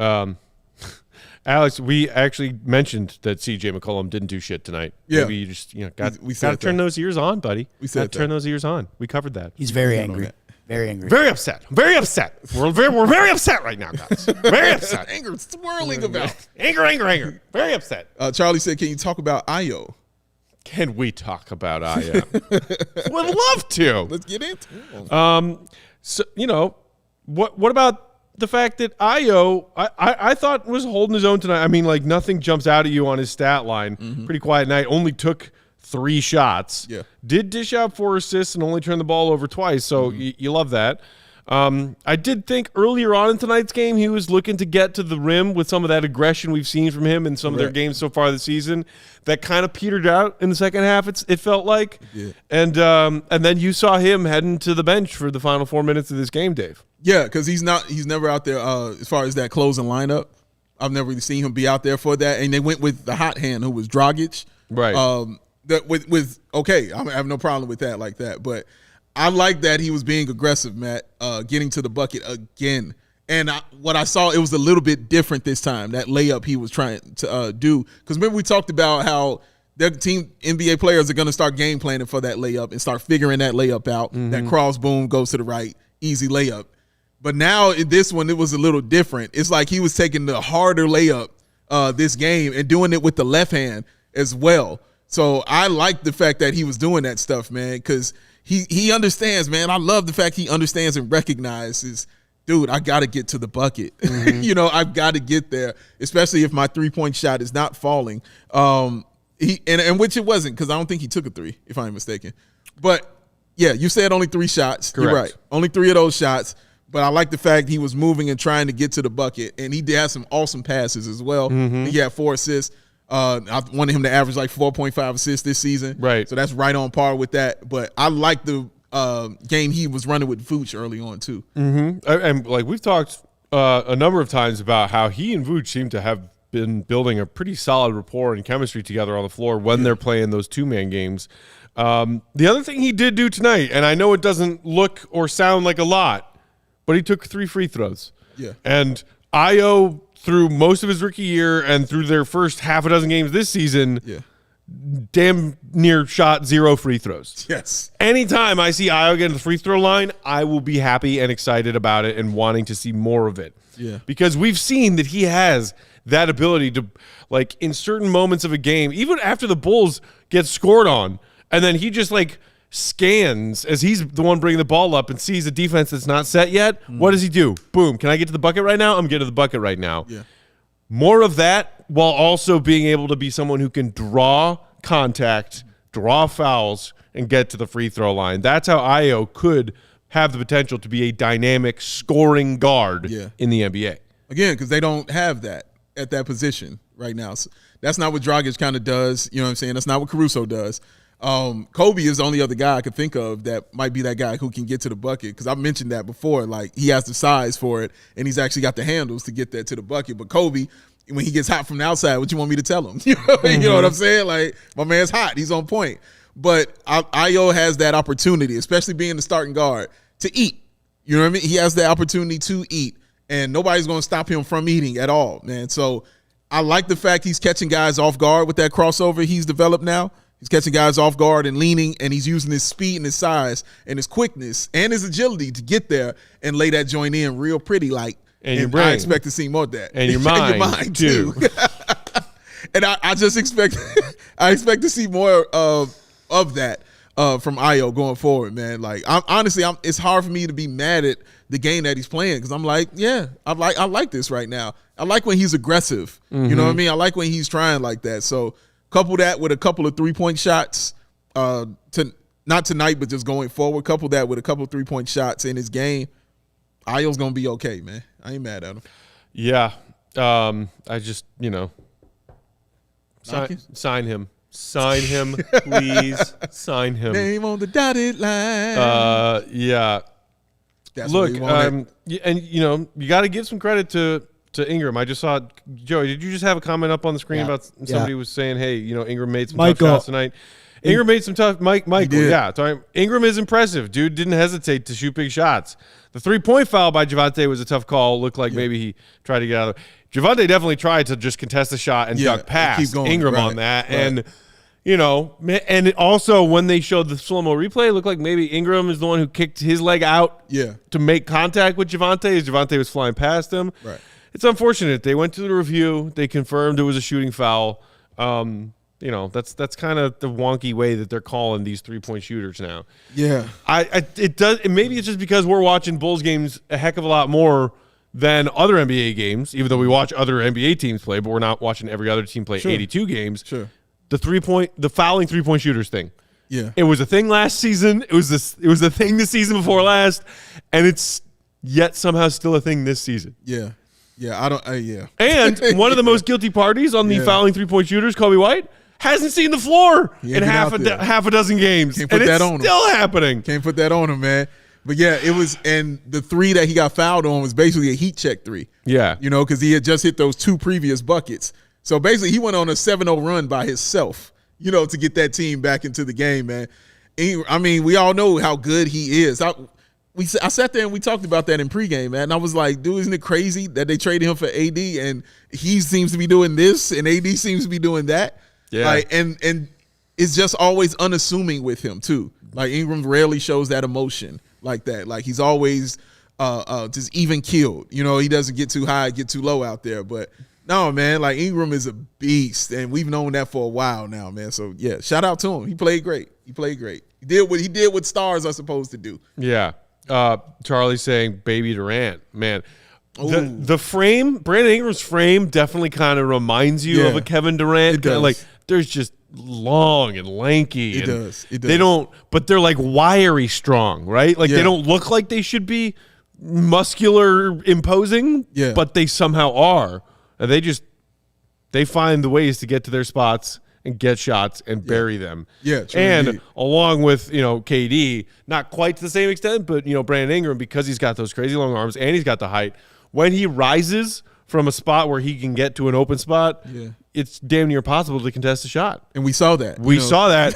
S1: Alex, we actually mentioned that CJ McCollum didn't do shit tonight.
S2: Yeah.
S1: Maybe you just got
S2: to
S1: turn those ears on, buddy.
S2: We said
S1: turn those ears on. We covered that.
S3: He's very angry. Very angry.
S1: Very upset. Very upset. We're very upset right now, guys. Very upset.
S2: Anger swirling about.
S1: Anger. Very upset.
S2: Charlie said, can you talk about Io?
S1: Can we talk about Io? Would love to.
S2: Let's get into it.
S1: So, what about the fact that Io, I thought was holding his own tonight. I mean, like, nothing jumps out at you on his stat line.
S2: Mm-hmm.
S1: Pretty quiet night. Only took 3 shots.
S2: Yeah.
S1: Did dish out 4 assists and only turned the ball over twice. So you love that. I did think earlier on in tonight's game he was looking to get to the rim with some of that aggression we've seen from him in some of their games so far this season. That kind of petered out in the second half. It felt like, and then you saw him heading to the bench for the final 4 minutes of this game, Dave.
S2: Yeah, because he's never out there as far as that closing lineup. I've never really seen him be out there for that. And they went with the hot hand who was Dragic.
S1: Right.
S2: I have no problem with that like that, but I like that he was being aggressive, Matt, getting to the bucket again. And what I saw, it was a little bit different this time, that layup he was trying to do. Because remember we talked about how their team NBA players are going to start game planning for that layup and start figuring that layup out. Mm-hmm. That cross, boom, goes to the right, easy layup. But now in this one, it was a little different. It's like he was taking the harder layup this game and doing it with the left hand as well. So I like the fact that he was doing that stuff, man, because he understands, man. I love the fact he understands and recognizes, dude, I got to get to the bucket. Mm-hmm. I've got to get there, especially if my 3-point shot is not falling. And which it wasn't, because I don't think he took a 3, if I'm mistaken. But, yeah, you said only 3 shots.
S1: Correct.
S2: You're right. Only 3 of those shots. But I like the fact he was moving and trying to get to the bucket. And he did have some awesome passes as well. Mm-hmm. He had 4 assists. I wanted him to average like 4.5 assists this season.
S1: Right.
S2: So that's right on par with that. But I like the game he was running with Vooch early on too.
S1: Mm-hmm. And like we've talked a number of times about how he and Vooch seem to have been building a pretty solid rapport and chemistry together on the floor when they're playing those 2-man games. The other thing he did do tonight, and I know it doesn't look or sound like a lot, but he took 3 free throws.
S2: Yeah.
S1: And Io, through most of his rookie year and through their first half a dozen games this season, damn near shot 0 free throws.
S2: Yes.
S1: Anytime I see Io get to the free throw line, I will be happy and excited about it and wanting to see more of it.
S2: Yeah.
S1: Because we've seen that he has that ability to, like, in certain moments of a game, even after the Bulls get scored on, and then he just, like, scans as he's the one bringing the ball up and sees a defense that's not set yet. What does he do? Boom. Can I get to the bucket right now? I'm getting to the bucket right now.
S2: Yeah.
S1: More of that while also being able to be someone who can draw contact, draw fouls, and get to the free throw line. That's how Io could have the potential to be a dynamic scoring guard in the NBA.
S2: Again, because they don't have that at that position right now. So that's not what Dragic kind of does. You know what I'm saying? That's not what Caruso does. Kobe is the only other guy I could think of that might be that guy who can get to the bucket, because I've mentioned that before. Like, he has the size for it, and he's actually got the handles to get that to the bucket. But Kobe, when he gets hot from the outside, what you want me to tell him? You know what I'm saying? Like, my man's hot. He's on point. But Ayo has that opportunity, especially being the starting guard, to eat. You know what I mean? He has the opportunity to eat, and nobody's going to stop him from eating at all, man. So I like the fact he's catching guys off guard with that crossover he's developed now. He's catching guys off guard and leaning, and he's using his speed and his size and his quickness and his agility to get there and lay that joint in real pretty. Like, and I expect to see more of that.
S1: And your mind too.
S2: And I just expect I expect to see more of that from Ayo going forward, man. Like, honestly, it's hard for me to be mad at the game that he's playing, because I'm like, yeah, I like this right now. I like when he's aggressive. You know what I mean? I like when he's trying like that. So couple that with a couple of 3-point shots, not tonight, but just going forward. Couple that with a couple of 3-point shots in his game. Ayo's gonna be okay, man. I ain't mad at him.
S1: Yeah, I just sign him. Sign him, please. Sign him.
S2: Name on the dotted line.
S1: Yeah.
S2: That's
S1: Look,
S2: and
S1: you got to give some credit to Ingram. I just saw, Joey, did you just have a comment up on the screen about somebody was saying, hey, Ingram made some tough shots tonight? Ingram made some tough, Michael, yeah. So Ingram is impressive. Dude didn't hesitate to shoot big shots. The 3-point foul by Javonte was a tough call. Looked like maybe he tried to get out of it. Javonte definitely tried to just contest the shot and duck past Ingram on that. Right. And also when they showed the slow-mo replay, it looked like maybe Ingram is the one who kicked his leg out to make contact with Javonte as Javonte was flying past him.
S2: Right.
S1: It's unfortunate. They went to the review. They confirmed it was a shooting foul. That's kind of the wonky way that they're calling these 3-point shooters now.
S2: Yeah.
S1: Maybe it's just because we're watching Bulls games a heck of a lot more than other NBA games, even though we watch other NBA teams play, but we're not watching every other team play 82 games.
S2: Sure.
S1: The fouling 3-point shooters thing.
S2: Yeah.
S1: It was a thing last season. It was the thing the season before last, and it's yet somehow still a thing this season.
S2: Yeah. Yeah,
S1: And one of the most guilty parties on the fouling 3-point shooters, Kobe White, hasn't seen the floor in half a dozen games.
S2: Can't put that on him.
S1: Still happening.
S2: Can't put that on him, man. But yeah, it was, and the 3 that he got fouled on was basically a heat check 3.
S1: Yeah.
S2: Because he had just hit those 2 previous buckets. So basically he went on a 7-0 run by himself, to get that team back into the game, man. We all know how good he is. I sat there and we talked about that in pregame, man. And I was like, dude, isn't it crazy that they traded him for AD and he seems to be doing this and AD seems to be doing that? Yeah. And it's just always unassuming with him too. Like, Ingram rarely shows that emotion like that. Like, he's always just even keeled. He doesn't get too high, get too low out there. But no, man, like, Ingram is a beast, and we've known that for a while now, man. So yeah, shout out to him. He played great. He did what stars are supposed to do.
S1: Yeah. Charlie's saying baby Durant, man. The frame, Brandon Ingram's frame definitely kind of reminds you of a Kevin Durant.
S2: It does.
S1: Like, there's just long and lanky.
S2: It does.
S1: They don't, but they're like wiry strong, right? Like, they don't look like they should be muscular, imposing, but they somehow are. And they find the ways to get to their spots and get shots and bury them.
S2: Yeah, true
S1: and
S2: indeed.
S1: Along with, KD, not quite to the same extent, but, Brandon Ingram, because he's got those crazy long arms and he's got the height, when he rises from a spot where he can get to an open spot, it's damn near possible to contest a shot.
S2: And we saw that.
S1: We saw that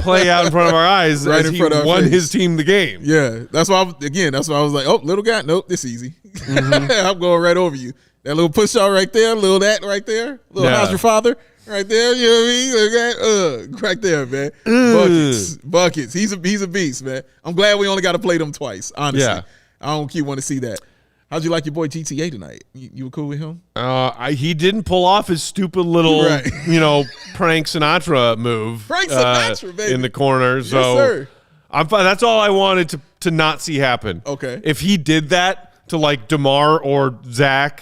S1: play out in front of our eyes
S2: right
S1: as
S2: in
S1: he
S2: front of our
S1: won
S2: face.
S1: his team the game.
S2: Yeah, that's why I was like, oh, little guy, nope, this easy. I'm going right over you. That little push shot right there, little that right there, little how's your father right there. You know what I mean? Look at right there, man. Buckets. He's a beast, man. I'm glad we only got to play them twice. Honestly, I don't keep want to see that. How'd you like your boy GTA tonight? You were cool with him?
S1: He didn't pull off his stupid little, prank Sinatra move.
S2: Frank Sinatra, baby,
S1: in the corner. So
S2: yes, sir.
S1: I'm fine. That's all I wanted to not see happen.
S2: Okay.
S1: If he did that to like DeMar or Zach.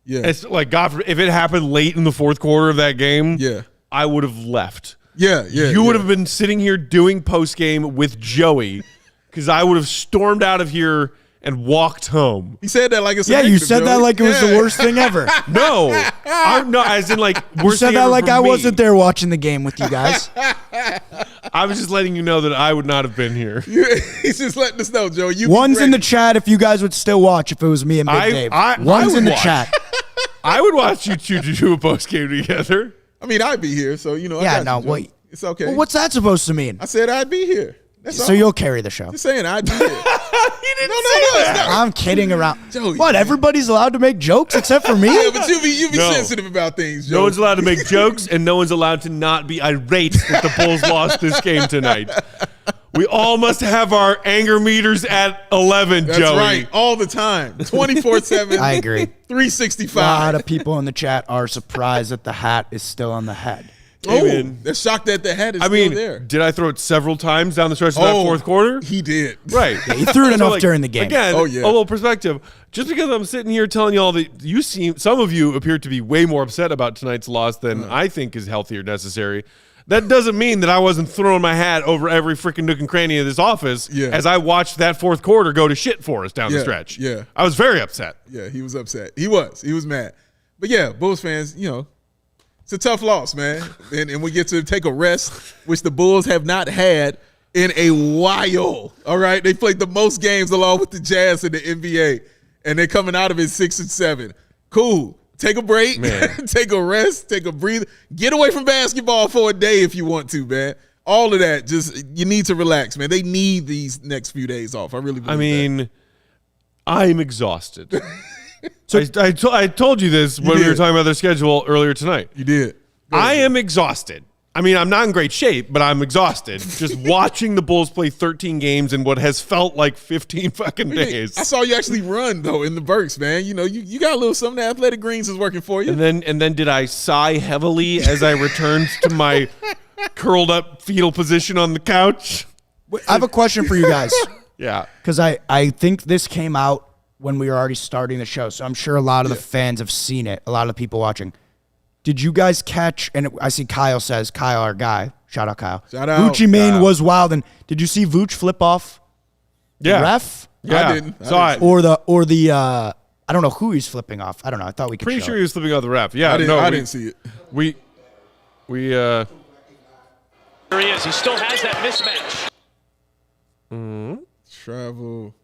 S2: Yeah.
S1: It's like, God forbid, if it happened late in the fourth quarter of that game, I would have left.
S2: Yeah.
S1: You would have been sitting here doing post game with Joey because I would have stormed out of here and walked home.
S2: He said that like it's
S3: you said that like it was the worst thing ever.
S1: No, as in like
S3: You said that like I wasn't there watching the game with you guys.
S1: I was just letting you know that I would not have been here.
S2: He's just letting us know, Joe.
S3: One's in the chat if you guys would still watch if it was me and Big Dave. One's in the chat.
S1: I would watch you two do a post game together.
S2: I mean, I'd be here, so
S3: wait.
S2: It's okay.
S3: Well, what's that supposed to mean?
S2: I said I'd be here.
S3: So you'll carry the show.
S2: Just saying I'd be here.
S1: You didn't say that.
S3: I'm kidding around.
S2: Joey.
S3: What? Everybody's allowed to make jokes except for me?
S2: Yeah, but you be
S1: No.
S2: sensitive about things, Joe.
S1: No one's allowed to make jokes, and no one's allowed to not be irate that the Bulls lost this game tonight. We all must have our anger meters at 11,
S2: That's
S1: Joey.
S2: right, all the time, 24/7.
S3: I agree.
S2: 365.
S3: A lot of people in the chat are surprised that the hat is still on the head.
S2: They're shocked that the hat is still there.
S1: Did I throw it several times down the stretch of that fourth quarter?
S2: He did.
S1: Right.
S3: He threw it enough during the game.
S1: Again, a little perspective. Just because I'm sitting here telling you all that some of you appear to be way more upset about tonight's loss than I think is healthy or necessary. That doesn't mean that I wasn't throwing my hat over every freaking nook and cranny of this office as I watched that fourth quarter go to shit for us down the stretch.
S2: Yeah.
S1: I was very upset.
S2: Yeah, he was upset. He was mad. But yeah, Bulls fans, it's a tough loss, man. And we get to take a rest, which the Bulls have not had in a while. All right. They played the most games along with the Jazz in the NBA, and they're coming out of it 6-7. Cool. Take a break, take a rest, take a breather. Get away from basketball for a day if you want to, man. All of that, you need to relax, man. They need these next few days off. I really believe that.
S1: I'm exhausted. So I told you this when we were talking about their schedule earlier tonight.
S2: You did.
S1: I am exhausted. I mean, I'm not in great shape, but I'm exhausted. Just watching the Bulls play 13 games in what has felt like 15 fucking days.
S2: I saw you actually run, though, in the bursts, man. You got a little something. The Athletic Greens is working for you.
S1: And then did I sigh heavily as I returned to my curled up fetal position on the couch?
S3: I have a question for you guys.
S1: Yeah.
S3: Because I think this came out when we were already starting the show, so I'm sure a lot of the fans have seen it, a lot of the people watching. Did you guys catch, and I see Kyle says, Kyle, our guy, shout out Kyle.
S2: Shout out.
S3: Gucci Mane was wild, and did you see Vooch flip off the ref?
S1: Yeah.
S2: I didn't.
S3: Or the I don't know who he's flipping off. I don't know. I thought we could
S1: Pretty
S3: show
S1: sure
S3: it.
S1: he was flipping off the ref. Yeah,
S2: I didn't see it.
S1: We
S4: Here he is. He still has that mismatch.
S2: Travel.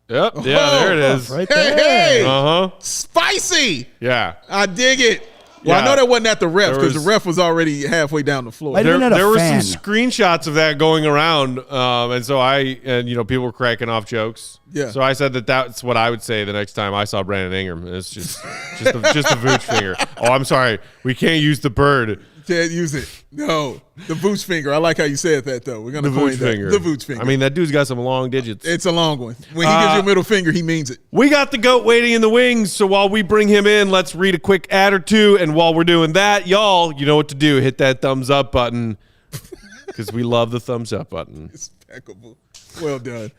S1: Yep. Yeah, there it is.
S3: Right
S2: Hey,
S3: there.
S2: hey.
S1: Uh-huh.
S2: Spicy.
S1: Yeah.
S2: I dig it. Well, I
S1: Yeah.
S2: know that wasn't at the ref because the
S1: was-
S2: ref was already halfway down the floor.
S3: I didn't know
S1: There were
S3: fan.
S1: some screenshots of that going around, and so people were cracking off jokes.
S2: Yeah.
S1: So I said that's what I would say the next time I saw Brandon Ingram. It's just the Vooch finger. Oh, I'm sorry, we can't use the bird.
S2: Can't use it. No, the Vooch finger. I like how you said that, though. We're going
S1: The
S2: to coin
S1: Vooch
S2: that.
S1: finger.
S2: The Vooch finger.
S1: I mean, that dude's got some long digits.
S2: it's a long one. When he gives you a middle finger, he means it.
S1: We got the GOAT waiting in the wings, so while we bring him in, let's read a quick ad or two. And while we're doing that, y'all, you know what to do. Hit that thumbs up button because we love the thumbs up button.
S2: It's impeccable. Well done.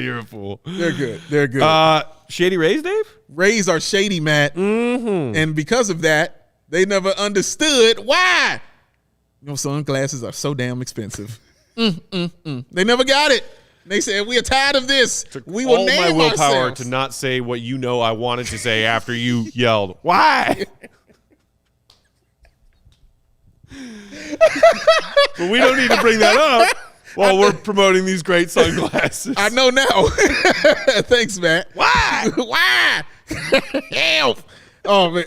S1: You're a fool.
S2: They're good. They're good.
S1: Shady Rays, Dave?
S2: Rays are shady, Matt. Mm-hmm. And because of that, they never understood why. Sunglasses are so damn expensive. They never got it. They said, we are tired of this. We will
S1: all
S2: name
S1: my willpower
S2: ourselves.
S1: to not say what you know I wanted to say after you yelled, why? But we don't need to bring that up while we're promoting these great sunglasses.
S2: I know now. Thanks, Matt. Why? Why? Help. Oh, man.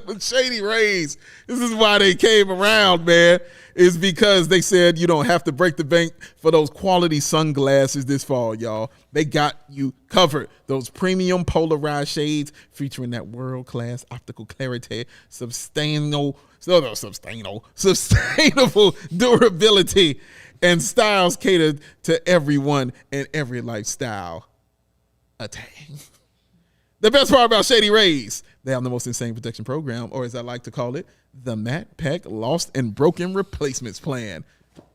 S2: But Shady Rays, this is why they came around, man, is because they said you don't have to break the bank for those quality sunglasses this fall, y'all. They got you covered. Those premium polarized shades featuring that world-class optical clarity, sustainable durability, and styles catered to everyone and every lifestyle. The best part about Shady Rays, they have the most insane protection program, or as I like to call it, the Matt Peck Lost and Broken Replacements Plan.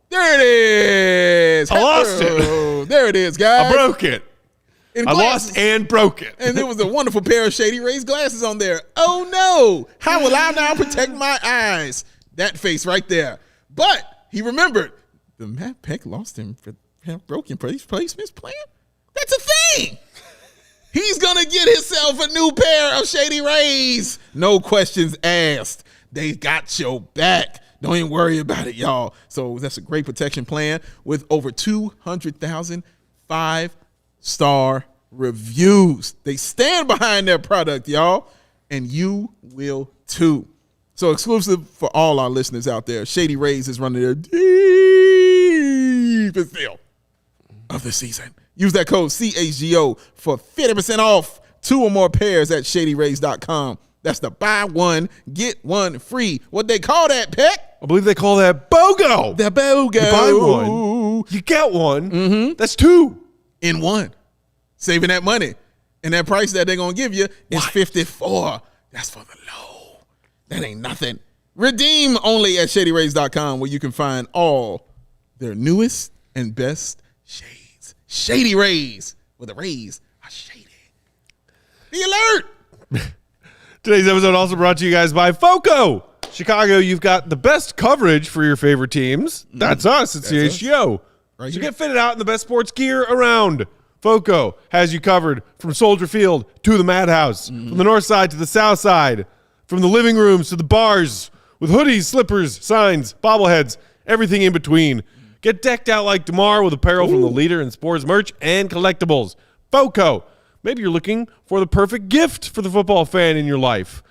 S2: There it is.
S1: I lost it.
S2: There it is, guys.
S1: I broke it.
S2: In
S1: I
S2: glasses.
S1: lost and broke it.
S2: And there was a wonderful pair of Shady Rays glasses on there. Oh, no. How will I now protect my eyes? That face right there. But He remembered the Matt Peck lost him for broken placements plan. That's a thing. He's going to get himself a new pair of Shady Rays. No questions asked. They got your back. Don't even worry about it, y'all. So that's a great protection plan with over 200,000 5-star reviews. They stand behind their product, y'all, and you will too. So exclusive for all our listeners out there, Shady Rays is running their deepest sale of the season. Use that code CHGO for 50% off 2 or more pairs at ShadyRays.com. That's the buy one, get one free. What they call that, Peck?
S1: I believe they call that BOGO.
S2: The BOGO.
S1: You buy one, you get one. Mm-hmm. That's 2
S2: in 1. Saving that money. And that price that they're going to give you is $54. That's for the low. That ain't nothing. Redeem only at ShadyRays.com, where you can find all their newest and best shades. Shady Rays, where the Rays are shady. Be alert.
S1: Today's episode also brought to you guys by FOCO. Chicago, you've got the best coverage for your favorite teams. That's us at CHGO.
S2: Right
S1: So
S2: here.
S1: get fitted out in the best sports gear around. FOCO has you covered from Soldier Field to the Madhouse, from the north side to the south side, from the living rooms to the bars, with hoodies, slippers, signs, bobbleheads, everything in between. Get decked out like DeMar with apparel from the leader in sports merch and collectibles. FOCO. Maybe you're looking for the perfect gift for the football fan in your life.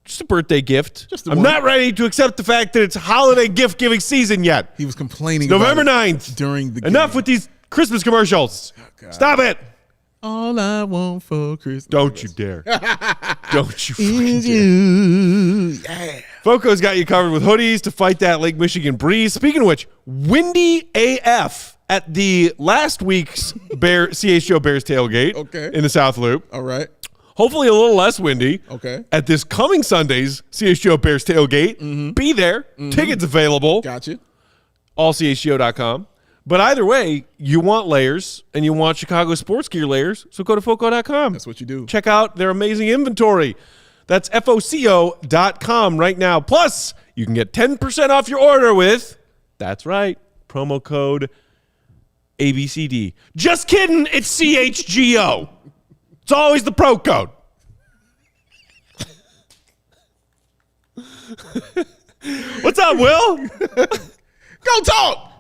S1: Just a birthday gift. I'm not ready to accept the fact that it's holiday gift-giving season yet.
S2: He was complaining
S1: November
S2: about it
S1: 9th.
S2: during the game.
S1: Enough with these Christmas commercials.
S2: God.
S1: Stop it.
S2: All I want for Christmas.
S1: Don't you dare. Don't you fucking
S2: is
S1: dare.
S2: you. Yeah.
S1: FOCO's got you covered with hoodies to fight that Lake Michigan breeze. Speaking of which, windy AF at the last week's CHGO Bears tailgate in the South Loop.
S2: All right.
S1: Hopefully a little less windy.
S2: Okay.
S1: At this coming Sunday's CHGO Bears tailgate. Be there. Tickets available.
S2: Gotcha.
S1: Allchgo.com. But either way, you want layers and you want Chicago sports gear layers, so go to FOCO.com.
S2: That's what you do.
S1: Check out their amazing inventory. That's FOCO.com right now. Plus, you can get 10% off your order with, that's right, promo code ABCD. Just kidding, it's CHGO. It's always the pro code. What's up, Will?
S2: Go talk.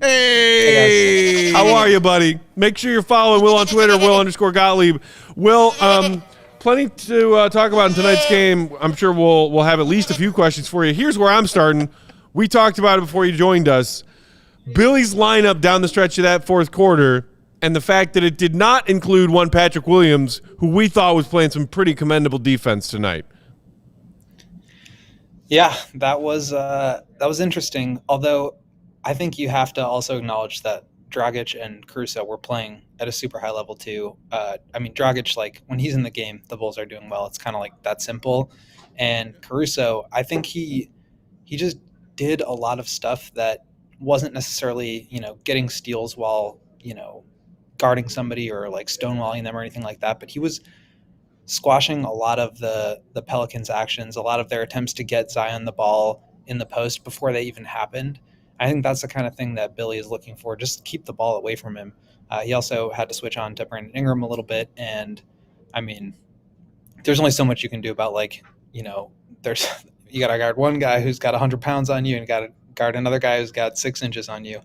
S2: Hey.
S1: How are you, buddy? Make sure you're following Will on Twitter, Will_Gottlieb. Will, plenty to talk about in tonight's game. I'm sure we'll have at least a few questions for you. Here's where I'm starting. We talked about it before you joined us. Billy's lineup down the stretch of that fourth quarter and the fact that it did not include one Patrick Williams, who we thought was playing some pretty commendable defense tonight.
S5: Yeah, that was interesting. Although I think you have to also acknowledge that Dragic and Caruso were playing at a super high level too. I mean, Dragic, like when he's in the game, the Bulls are doing well. It's kind of like that simple. And Caruso, I think he just did a lot of stuff that wasn't necessarily, getting steals while, guarding somebody or like stonewalling them or anything like that. But he was squashing a lot of the Pelicans' actions, a lot of their attempts to get Zion the ball in the post before they even happened. I think that's the kind of thing that Billy is looking for. Just keep the ball away from him. He also had to switch on to Brandon Ingram a little bit. And I mean, there's only so much you can do about you got to guard one guy who's got 100 pounds on you and you got to guard another guy who's got 6 inches on you.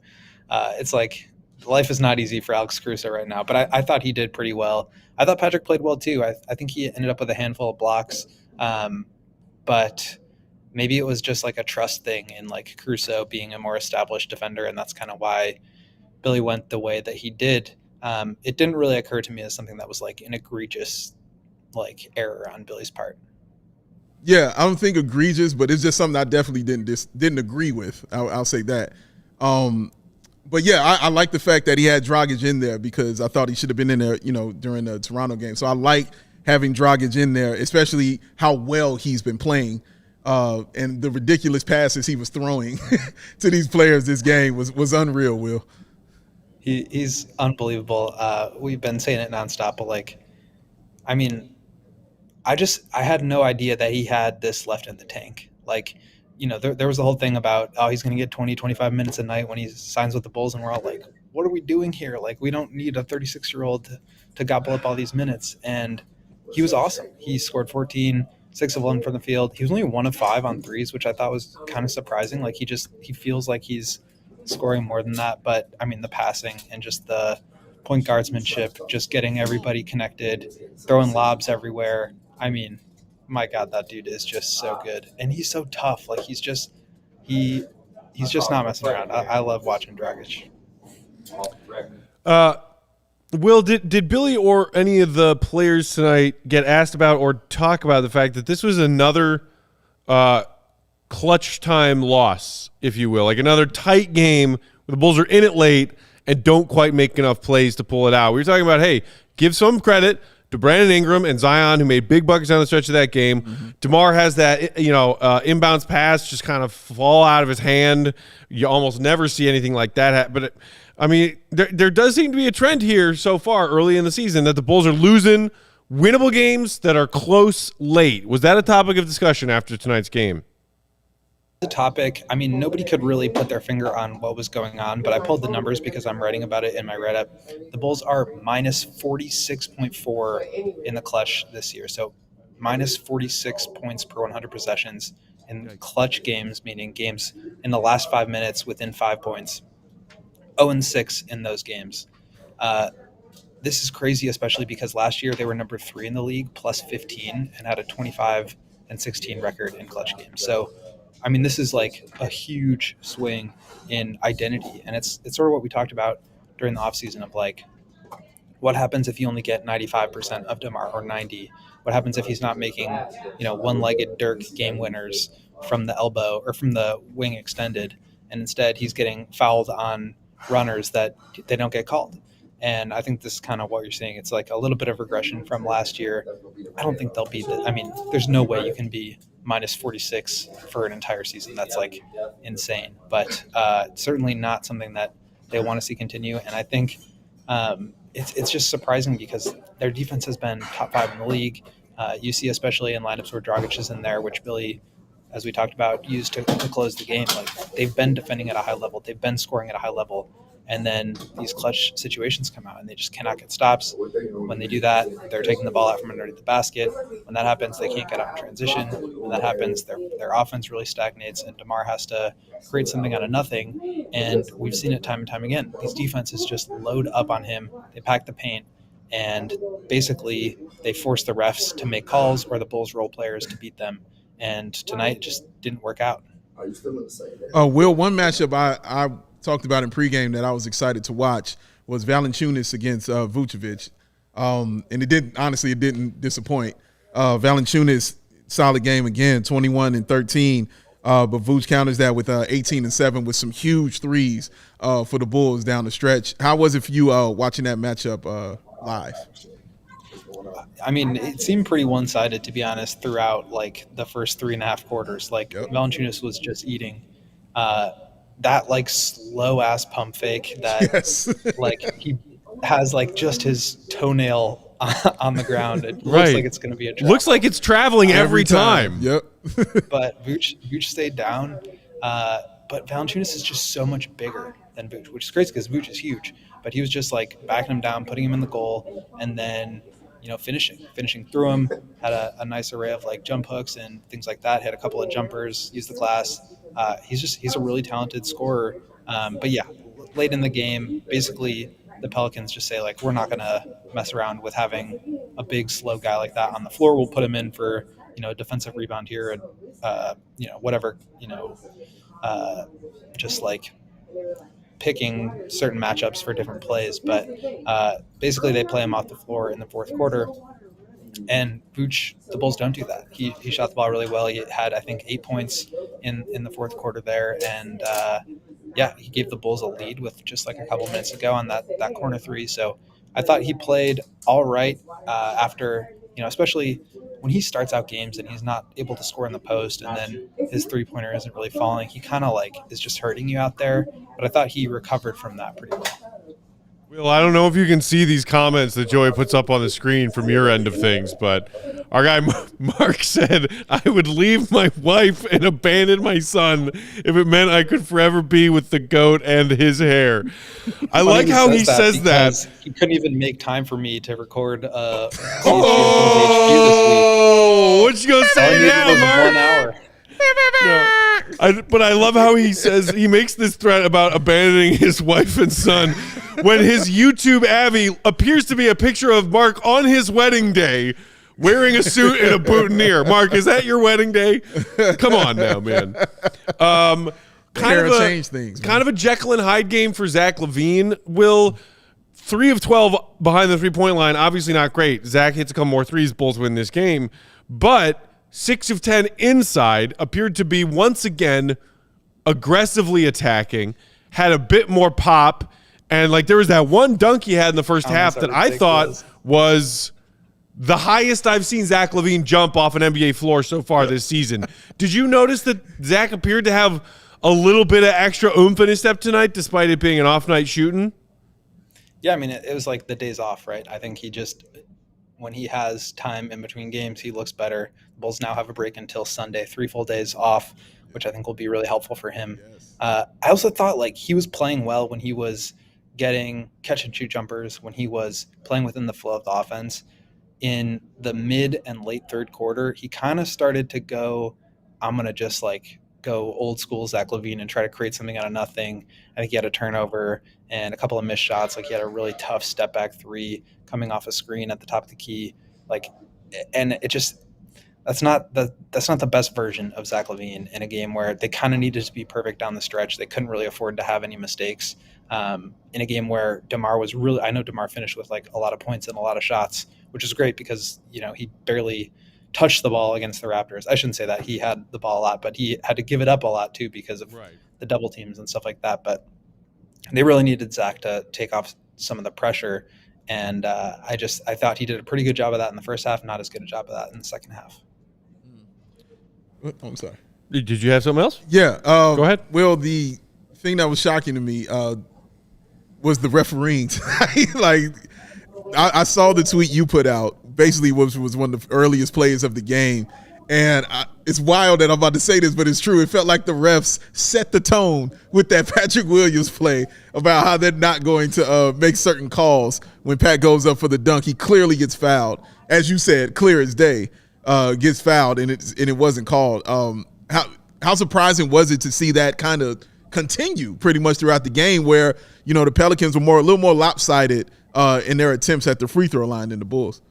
S5: It's like life is not easy for Alex Caruso right now, but I thought he did pretty well. I thought Patrick played well too. I think he ended up with a handful of blocks. But maybe it was just like a trust thing in like Caruso being a more established defender. And that's kind of why Billy went the way that he did. It didn't really occur to me as something that was like an egregious error on Billy's part.
S2: Yeah, I don't think egregious, but it's just something I definitely didn't agree with. I'll say that. But yeah, I like the fact that he had Dragic in there because I thought he should have been in there, during the Toronto game. So I like having Dragic in there, especially how well he's been playing. And the ridiculous passes he was throwing to these players this game was unreal, Will.
S5: He's unbelievable. We've been saying it nonstop, but I had no idea that he had this left in the tank. there was the whole thing about, oh, he's going to get 20, 25 minutes a night when he signs with the Bulls. And we're all like, what are we doing here? Like, we don't need a 36-year-old to gobble up all these minutes. And he was awesome. He scored 14, 6 of 11 from the field. He was only 1 of 5 on threes, which I thought was kind of surprising. Like, he feels like he's scoring more than that. But, I mean, the passing and just the point guardsmanship, just getting everybody connected, throwing lobs everywhere. I mean, my God, that dude is just so good. And he's so tough. Like, he's just not messing around. I love watching Dragic.
S1: Will, did Billy or any of the players tonight get asked about or talk about the fact that this was another clutch time loss, if you will, like another tight game where the Bulls are in it late and don't quite make enough plays to pull it out? We were talking about, hey, give some credit to Brandon Ingram and Zion, who made big buckets down the stretch of that game. Mm-hmm. DeMar has that, inbounds pass just kind of fall out of his hand. You almost never see anything like that. But, there does seem to be a trend here so far early in the season that the Bulls are losing winnable games that are close late. Was that a topic of discussion after tonight's game?
S5: The topic, nobody could really put their finger on what was going on, but I pulled the numbers because I'm writing about it in my write-up. The Bulls are minus 46.4 in the clutch this year, so minus 46 points per 100 possessions in clutch games, meaning games in the last 5 minutes within 5 points. 0-6 in those games. This is crazy, especially because last year they were number 3 in the league, plus 15, and had a 25-16 record in clutch games. So this is like a huge swing in identity. And it's sort of what we talked about during the offseason of like, what happens if you only get 95% of DeMar or 90? What happens if he's not making, one-legged Dirk game winners from the elbow or from the wing extended, and instead he's getting fouled on runners that they don't get called? And I think this is kind of what you're seeing. It's like a little bit of regression from last year. I don't think they'll be there's no way you can be minus 46 for an entire season. That's like insane, but certainly not something that they want to see continue. And I think it's just surprising because their defense has been top 5 in the league. You see, especially in lineups where Dragic is in there, which Billy, as we talked about, used to close the game. Like, they've been defending at a high level. They've been scoring at a high level. And then these clutch situations come out and they just cannot get stops. When they do that, they're taking the ball out from underneath the basket. When that happens, they can't get out in transition. When that happens, their offense really stagnates and DeMar has to create something out of nothing. And we've seen it time and time again. These defenses just load up on him. They pack the paint, and basically they force the refs to make calls or the Bulls role players to beat them. And tonight it just didn't work out.
S2: Are you still in the same? Will, one matchup I talked about in pregame that I was excited to watch was Valanciunas against Vucevic. And it didn't disappoint. Valanciunas, solid game again, 21 and 13. But Vuce counters that with 18 and 7 with some huge threes for the Bulls down the stretch. How was it for you watching that matchup live?
S5: It seemed pretty one-sided, to be honest, throughout like the first 3.5 quarters. Like, yep. Valanciunas was just eating that like slow ass pump fake that yes. Like he has like just his toenail on the ground. It looks like it's going to be a drop.
S1: Looks like it's traveling every time.
S2: Yep.
S5: But Vooch stayed down. But Valanciunas is just so much bigger than Vooch, which is crazy because Vooch is huge. But he was just like backing him down, putting him in the goal, and then finishing through him. Had a nice array of like jump hooks and things like that. Had a couple of jumpers, used the glass. He's a really talented scorer. But yeah, late in the game, basically the Pelicans just say like, we're not going to mess around with having a big slow guy like that on the floor. We'll put him in for, a defensive rebound here and, whatever, just like picking certain matchups for different plays. But basically they play him off the floor in the fourth quarter. And Vooch, the Bulls don't do that. He shot the ball really well. He had, I think, 8 points in the fourth quarter there. And, he gave the Bulls a lead with just like a couple minutes to go on that corner three. So I thought he played all right after, especially when he starts out games and he's not able to score in the post and then his three-pointer isn't really falling. He kind of like is just hurting you out there. But I thought he recovered from that pretty well.
S1: Well, I don't know if you can see these comments that Joey puts up on the screen from your end of things, but our guy Mark said, I would leave my wife and abandon my son if it meant I could forever be with the GOAT and his hair. I like how he says that.
S5: He couldn't even make time for me to record
S1: Oh, what you going to say now, Mark?
S5: 1 hour.
S1: But I love how he says he makes this threat about abandoning his wife and son when his YouTube Avi appears to be a picture of Mark on his wedding day wearing a suit and a boutonniere. Mark, is that your wedding day? Come on now, man. Kind of a Jekyll and Hyde game for Zach LaVine. Will 3 of 12 behind the 3-point line, obviously not great. Zach hits a couple more threes, Bulls win this game, but 6 of 10 inside, appeared to be once again aggressively attacking, had a bit more pop, and like there was that one dunk he had in the first half that I thought was the highest I've seen Zach LaVine jump off an NBA floor so far this season. Did you notice that Zach appeared to have a little bit of extra oomph in his step tonight, despite it being an off night shooting?
S5: Yeah, I mean, it was like the days off, right? I think he just, when he has time in between games, he looks better. The Bulls now have a break until Sunday, 3 full days off, which I think will be really helpful for him. Yes. I also thought like he was playing well when he was getting catch and shoot jumpers, when he was playing within the flow of the offense. In the mid and late third quarter, he kind of started to go, I'm going to just like go old school Zach LaVine and try to create something out of nothing. I think he had a turnover and a couple of missed shots. Like he had a really tough step back 3 coming off a screen at the top of the key. Like, and it just, that's not the best version of Zach LaVine in a game where they kind of needed to be perfect down the stretch. They couldn't really afford to have any mistakes. In a game where DeMar was really, I know DeMar finished with like a lot of points and a lot of shots, which is great because, you know, he barely touched the ball against the Raptors. I shouldn't say that. He had the ball a lot, but he had to give it up a lot too because of the double teams and stuff like that. But they really needed Zach to take off some of the pressure. And I thought he did a pretty good job of that in the first half, not as good a job of that in the second half.
S2: I'm sorry.
S1: Did you have something else?
S2: Yeah.
S1: Go ahead.
S2: Well, the thing that was shocking to me was the refereeing. Like, I saw the tweet you put out. Basically, was one of the earliest plays of the game. And it's wild that I'm about to say this, but it's true. It felt like the refs set the tone with that Patrick Williams play about how they're not going to make certain calls when Pat goes up for the dunk. He clearly gets fouled. As you said, clear as day, gets fouled, and it wasn't called. How surprising was it to see that kind of continue pretty much throughout the game where, you know, the Pelicans were a little more lopsided in their attempts at the free throw line than the Bulls?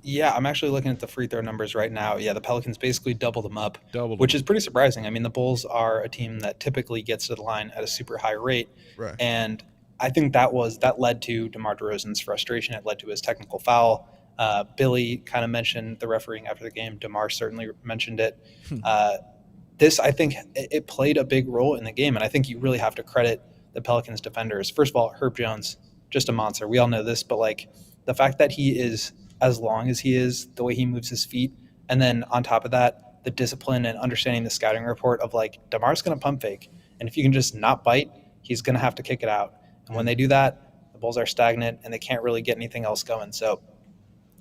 S5: Yeah, I'm actually looking at the free throw numbers right now. Yeah, the Pelicans basically doubled them up, which is pretty surprising. I mean, the Bulls are a team that typically gets to the line at a super high rate. Right. And I think that led to DeMar DeRozan's frustration. It led to his technical foul. Billy kind of mentioned the refereeing after the game. DeMar certainly mentioned it. I think it played a big role in the game, and I think you really have to credit the Pelicans defenders. First of all, Herb Jones, just a monster. We all know this, but like the fact that he is as long as he is, the way he moves his feet, and then on top of that, the discipline and understanding the scouting report of like DeMar's going to pump fake, and if you can just not bite, he's going to have to kick it out. And when they do that, the Bulls are stagnant and they can't really get anything else going. So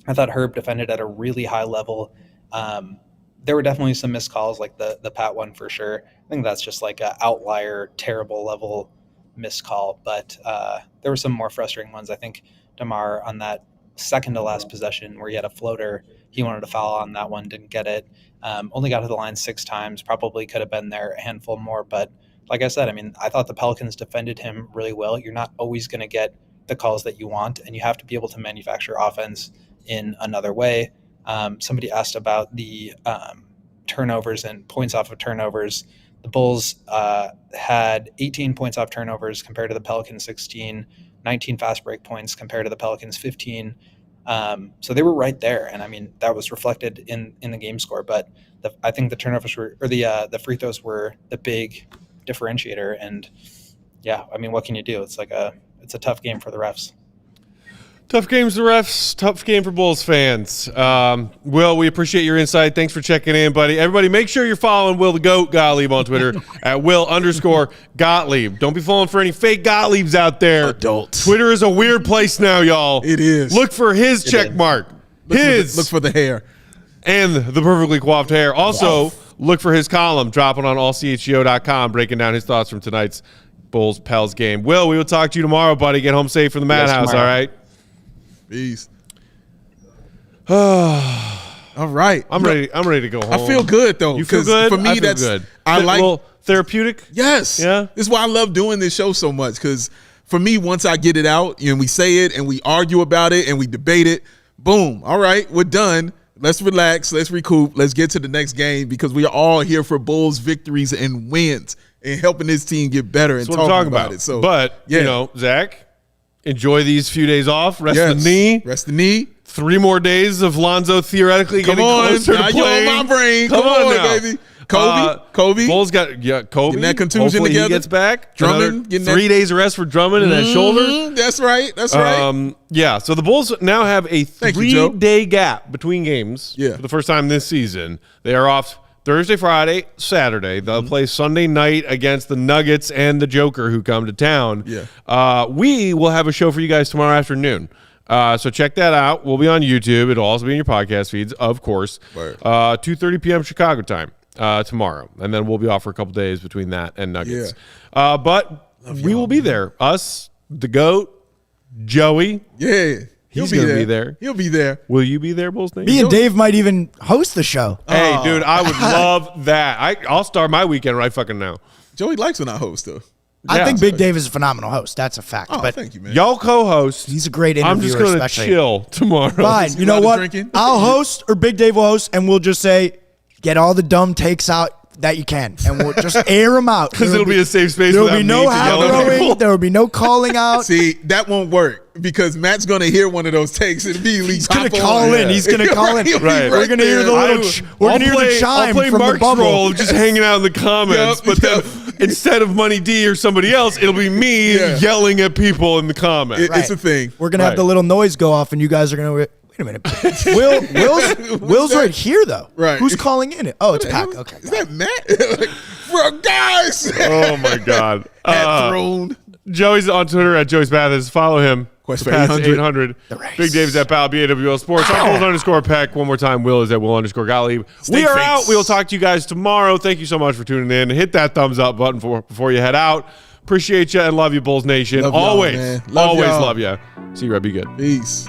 S5: I thought Herb defended at a really high level. There were definitely some missed calls, like the Pat one for sure. I think that's just like an outlier, terrible level missed call. But there were some more frustrating ones. I think DeMar on that second to last possession where he had a floater, he wanted to foul on that one, didn't get it. Only got to the line 6 times, probably could have been there a handful more. But like I said, I mean, I thought the Pelicans defended him really well. You're not always going to get the calls that you want, and you have to be able to manufacture offense in another way. Somebody asked about the turnovers and points off of turnovers. The Bulls had 18 points off turnovers compared to the Pelicans 16, 19 fast break points compared to the Pelicans 15. So they were right there, and I mean that was reflected in the game score. But I think the turnovers the free throws were the big differentiator. And yeah, I mean, what can you do? It's a tough game for the refs.
S1: Tough games for the refs. Tough game for Bulls fans. Will, we appreciate your insight. Thanks for checking in, buddy. Everybody, make sure you're following Will the GOAT Gottlieb on Twitter at Will_Gottlieb. Don't be falling for any fake Gottliebs out there.
S2: Adults.
S1: Twitter is a weird place now, y'all.
S2: It is.
S1: Look for his check mark.
S2: Look for the hair.
S1: And the perfectly coiffed hair. Also, look for his column dropping on allchgo.com, breaking down his thoughts from tonight's Bulls Pels game. Will, we will talk to you tomorrow, buddy. Get home safe from the madhouse, all right?
S2: Peace. All right.
S1: I'm ready to go home.
S2: I feel good though.
S1: You feel good?
S2: For me,
S1: I feel
S2: that's
S1: good.
S2: I like
S1: a little therapeutic.
S2: Yes.
S1: Yeah.
S2: This is why I love doing this show so much. Because for me, once I get it out and we say it and we argue about it and we debate it, boom. All right, we're done. Let's relax. Let's recoup. Let's get to the next game because we are all here for Bulls victories and wins and helping this team get better and talking about it. So,
S1: but you know, Zach, enjoy these few days off. Rest the knee.
S2: Rest the knee.
S1: 3 more days of Lonzo theoretically getting closer to playing.
S2: You're on my brain.
S1: Come on now.
S2: baby. Kobe.
S1: Bulls got Kobe.
S2: Getting that contusion
S1: Hopefully
S2: together.
S1: He gets back.
S2: Drummond.
S1: 3 days of rest for Drummond and that shoulder.
S2: That's right. That's right.
S1: Yeah. So the Bulls now have a 3-day gap between games.
S2: Yeah.
S1: For the first time this season, they are off Thursday, Friday, Saturday. They'll play Sunday night against the Nuggets and the Joker who come to town.
S2: Yeah.
S1: We will have a show for you guys tomorrow afternoon. So check that out. We'll be on YouTube. It'll also be in your podcast feeds, of course.
S2: Right.
S1: 2:30 p.m. Chicago time tomorrow. And then we'll be off for a couple days between that and Nuggets.
S2: Yeah.
S1: But we will be there. Us, the GOAT, Joey.
S2: Yeah.
S1: He's going to be there.
S2: He'll be there.
S1: Will you be there, Bulls Nation?
S3: Me and Dave might even host the show.
S1: Hey, dude, I would love that. I'll start my weekend right fucking now.
S2: Joey likes when I host, though.
S3: I think Big Dave is a phenomenal host. That's a fact.
S2: Oh,
S3: but
S2: thank you, man.
S1: Y'all co-host.
S3: he's a great interviewer.
S1: I'm just going to
S3: especially.
S1: chill tomorrow.
S3: Fine. You know
S2: allowed to
S3: what?
S2: drinking?
S3: I'll host or Big Dave will host, and we'll just say, get all the dumb takes out that you can, and we'll just air them out.
S1: Because it'll be a safe space.
S3: There will
S1: without
S3: be
S1: me
S3: no
S1: to yell at
S3: hat
S1: people.
S3: throwing. There will be no calling out.
S2: See, that won't work because Matt's going to hear one of those takes and immediately
S3: He's going to call in. He's going to call in.
S1: Right.
S3: We're going to hear the little. We're going to hear the chime
S1: I'll play
S3: from
S1: Mark's
S3: the bubble.
S1: role of just hanging out in the comments, but then instead of Money D or somebody else, it'll be me yelling at people in the comments.
S2: It's a thing.
S3: We're going to have the little noise go off, and you guys are going to. Wait a minute. Will's right here, though.
S2: Right.
S3: Who's calling in? Oh, it's Pac. Okay.
S2: Is that Matt? Bro, guys.
S1: Oh, my God.
S2: Hat thrown.
S1: Joey's on Twitter at Joey's Mathis. Follow him.
S2: Quest
S1: for
S2: for
S1: Pat's
S3: 800.
S1: 800. Big Dave's at Pal, BAWL Sports. Bulls_Peck. One more time, Will is at Will_Gottlieb. We are out. We will talk to you guys tomorrow. Thank you so much for tuning in. Hit that thumbs up button before you head out. Appreciate you and love you, Bulls Nation.
S2: Love y'all,
S1: always
S2: man. Love
S1: always
S2: y'all.
S1: love you. See you, Rob. Be good.
S2: Peace.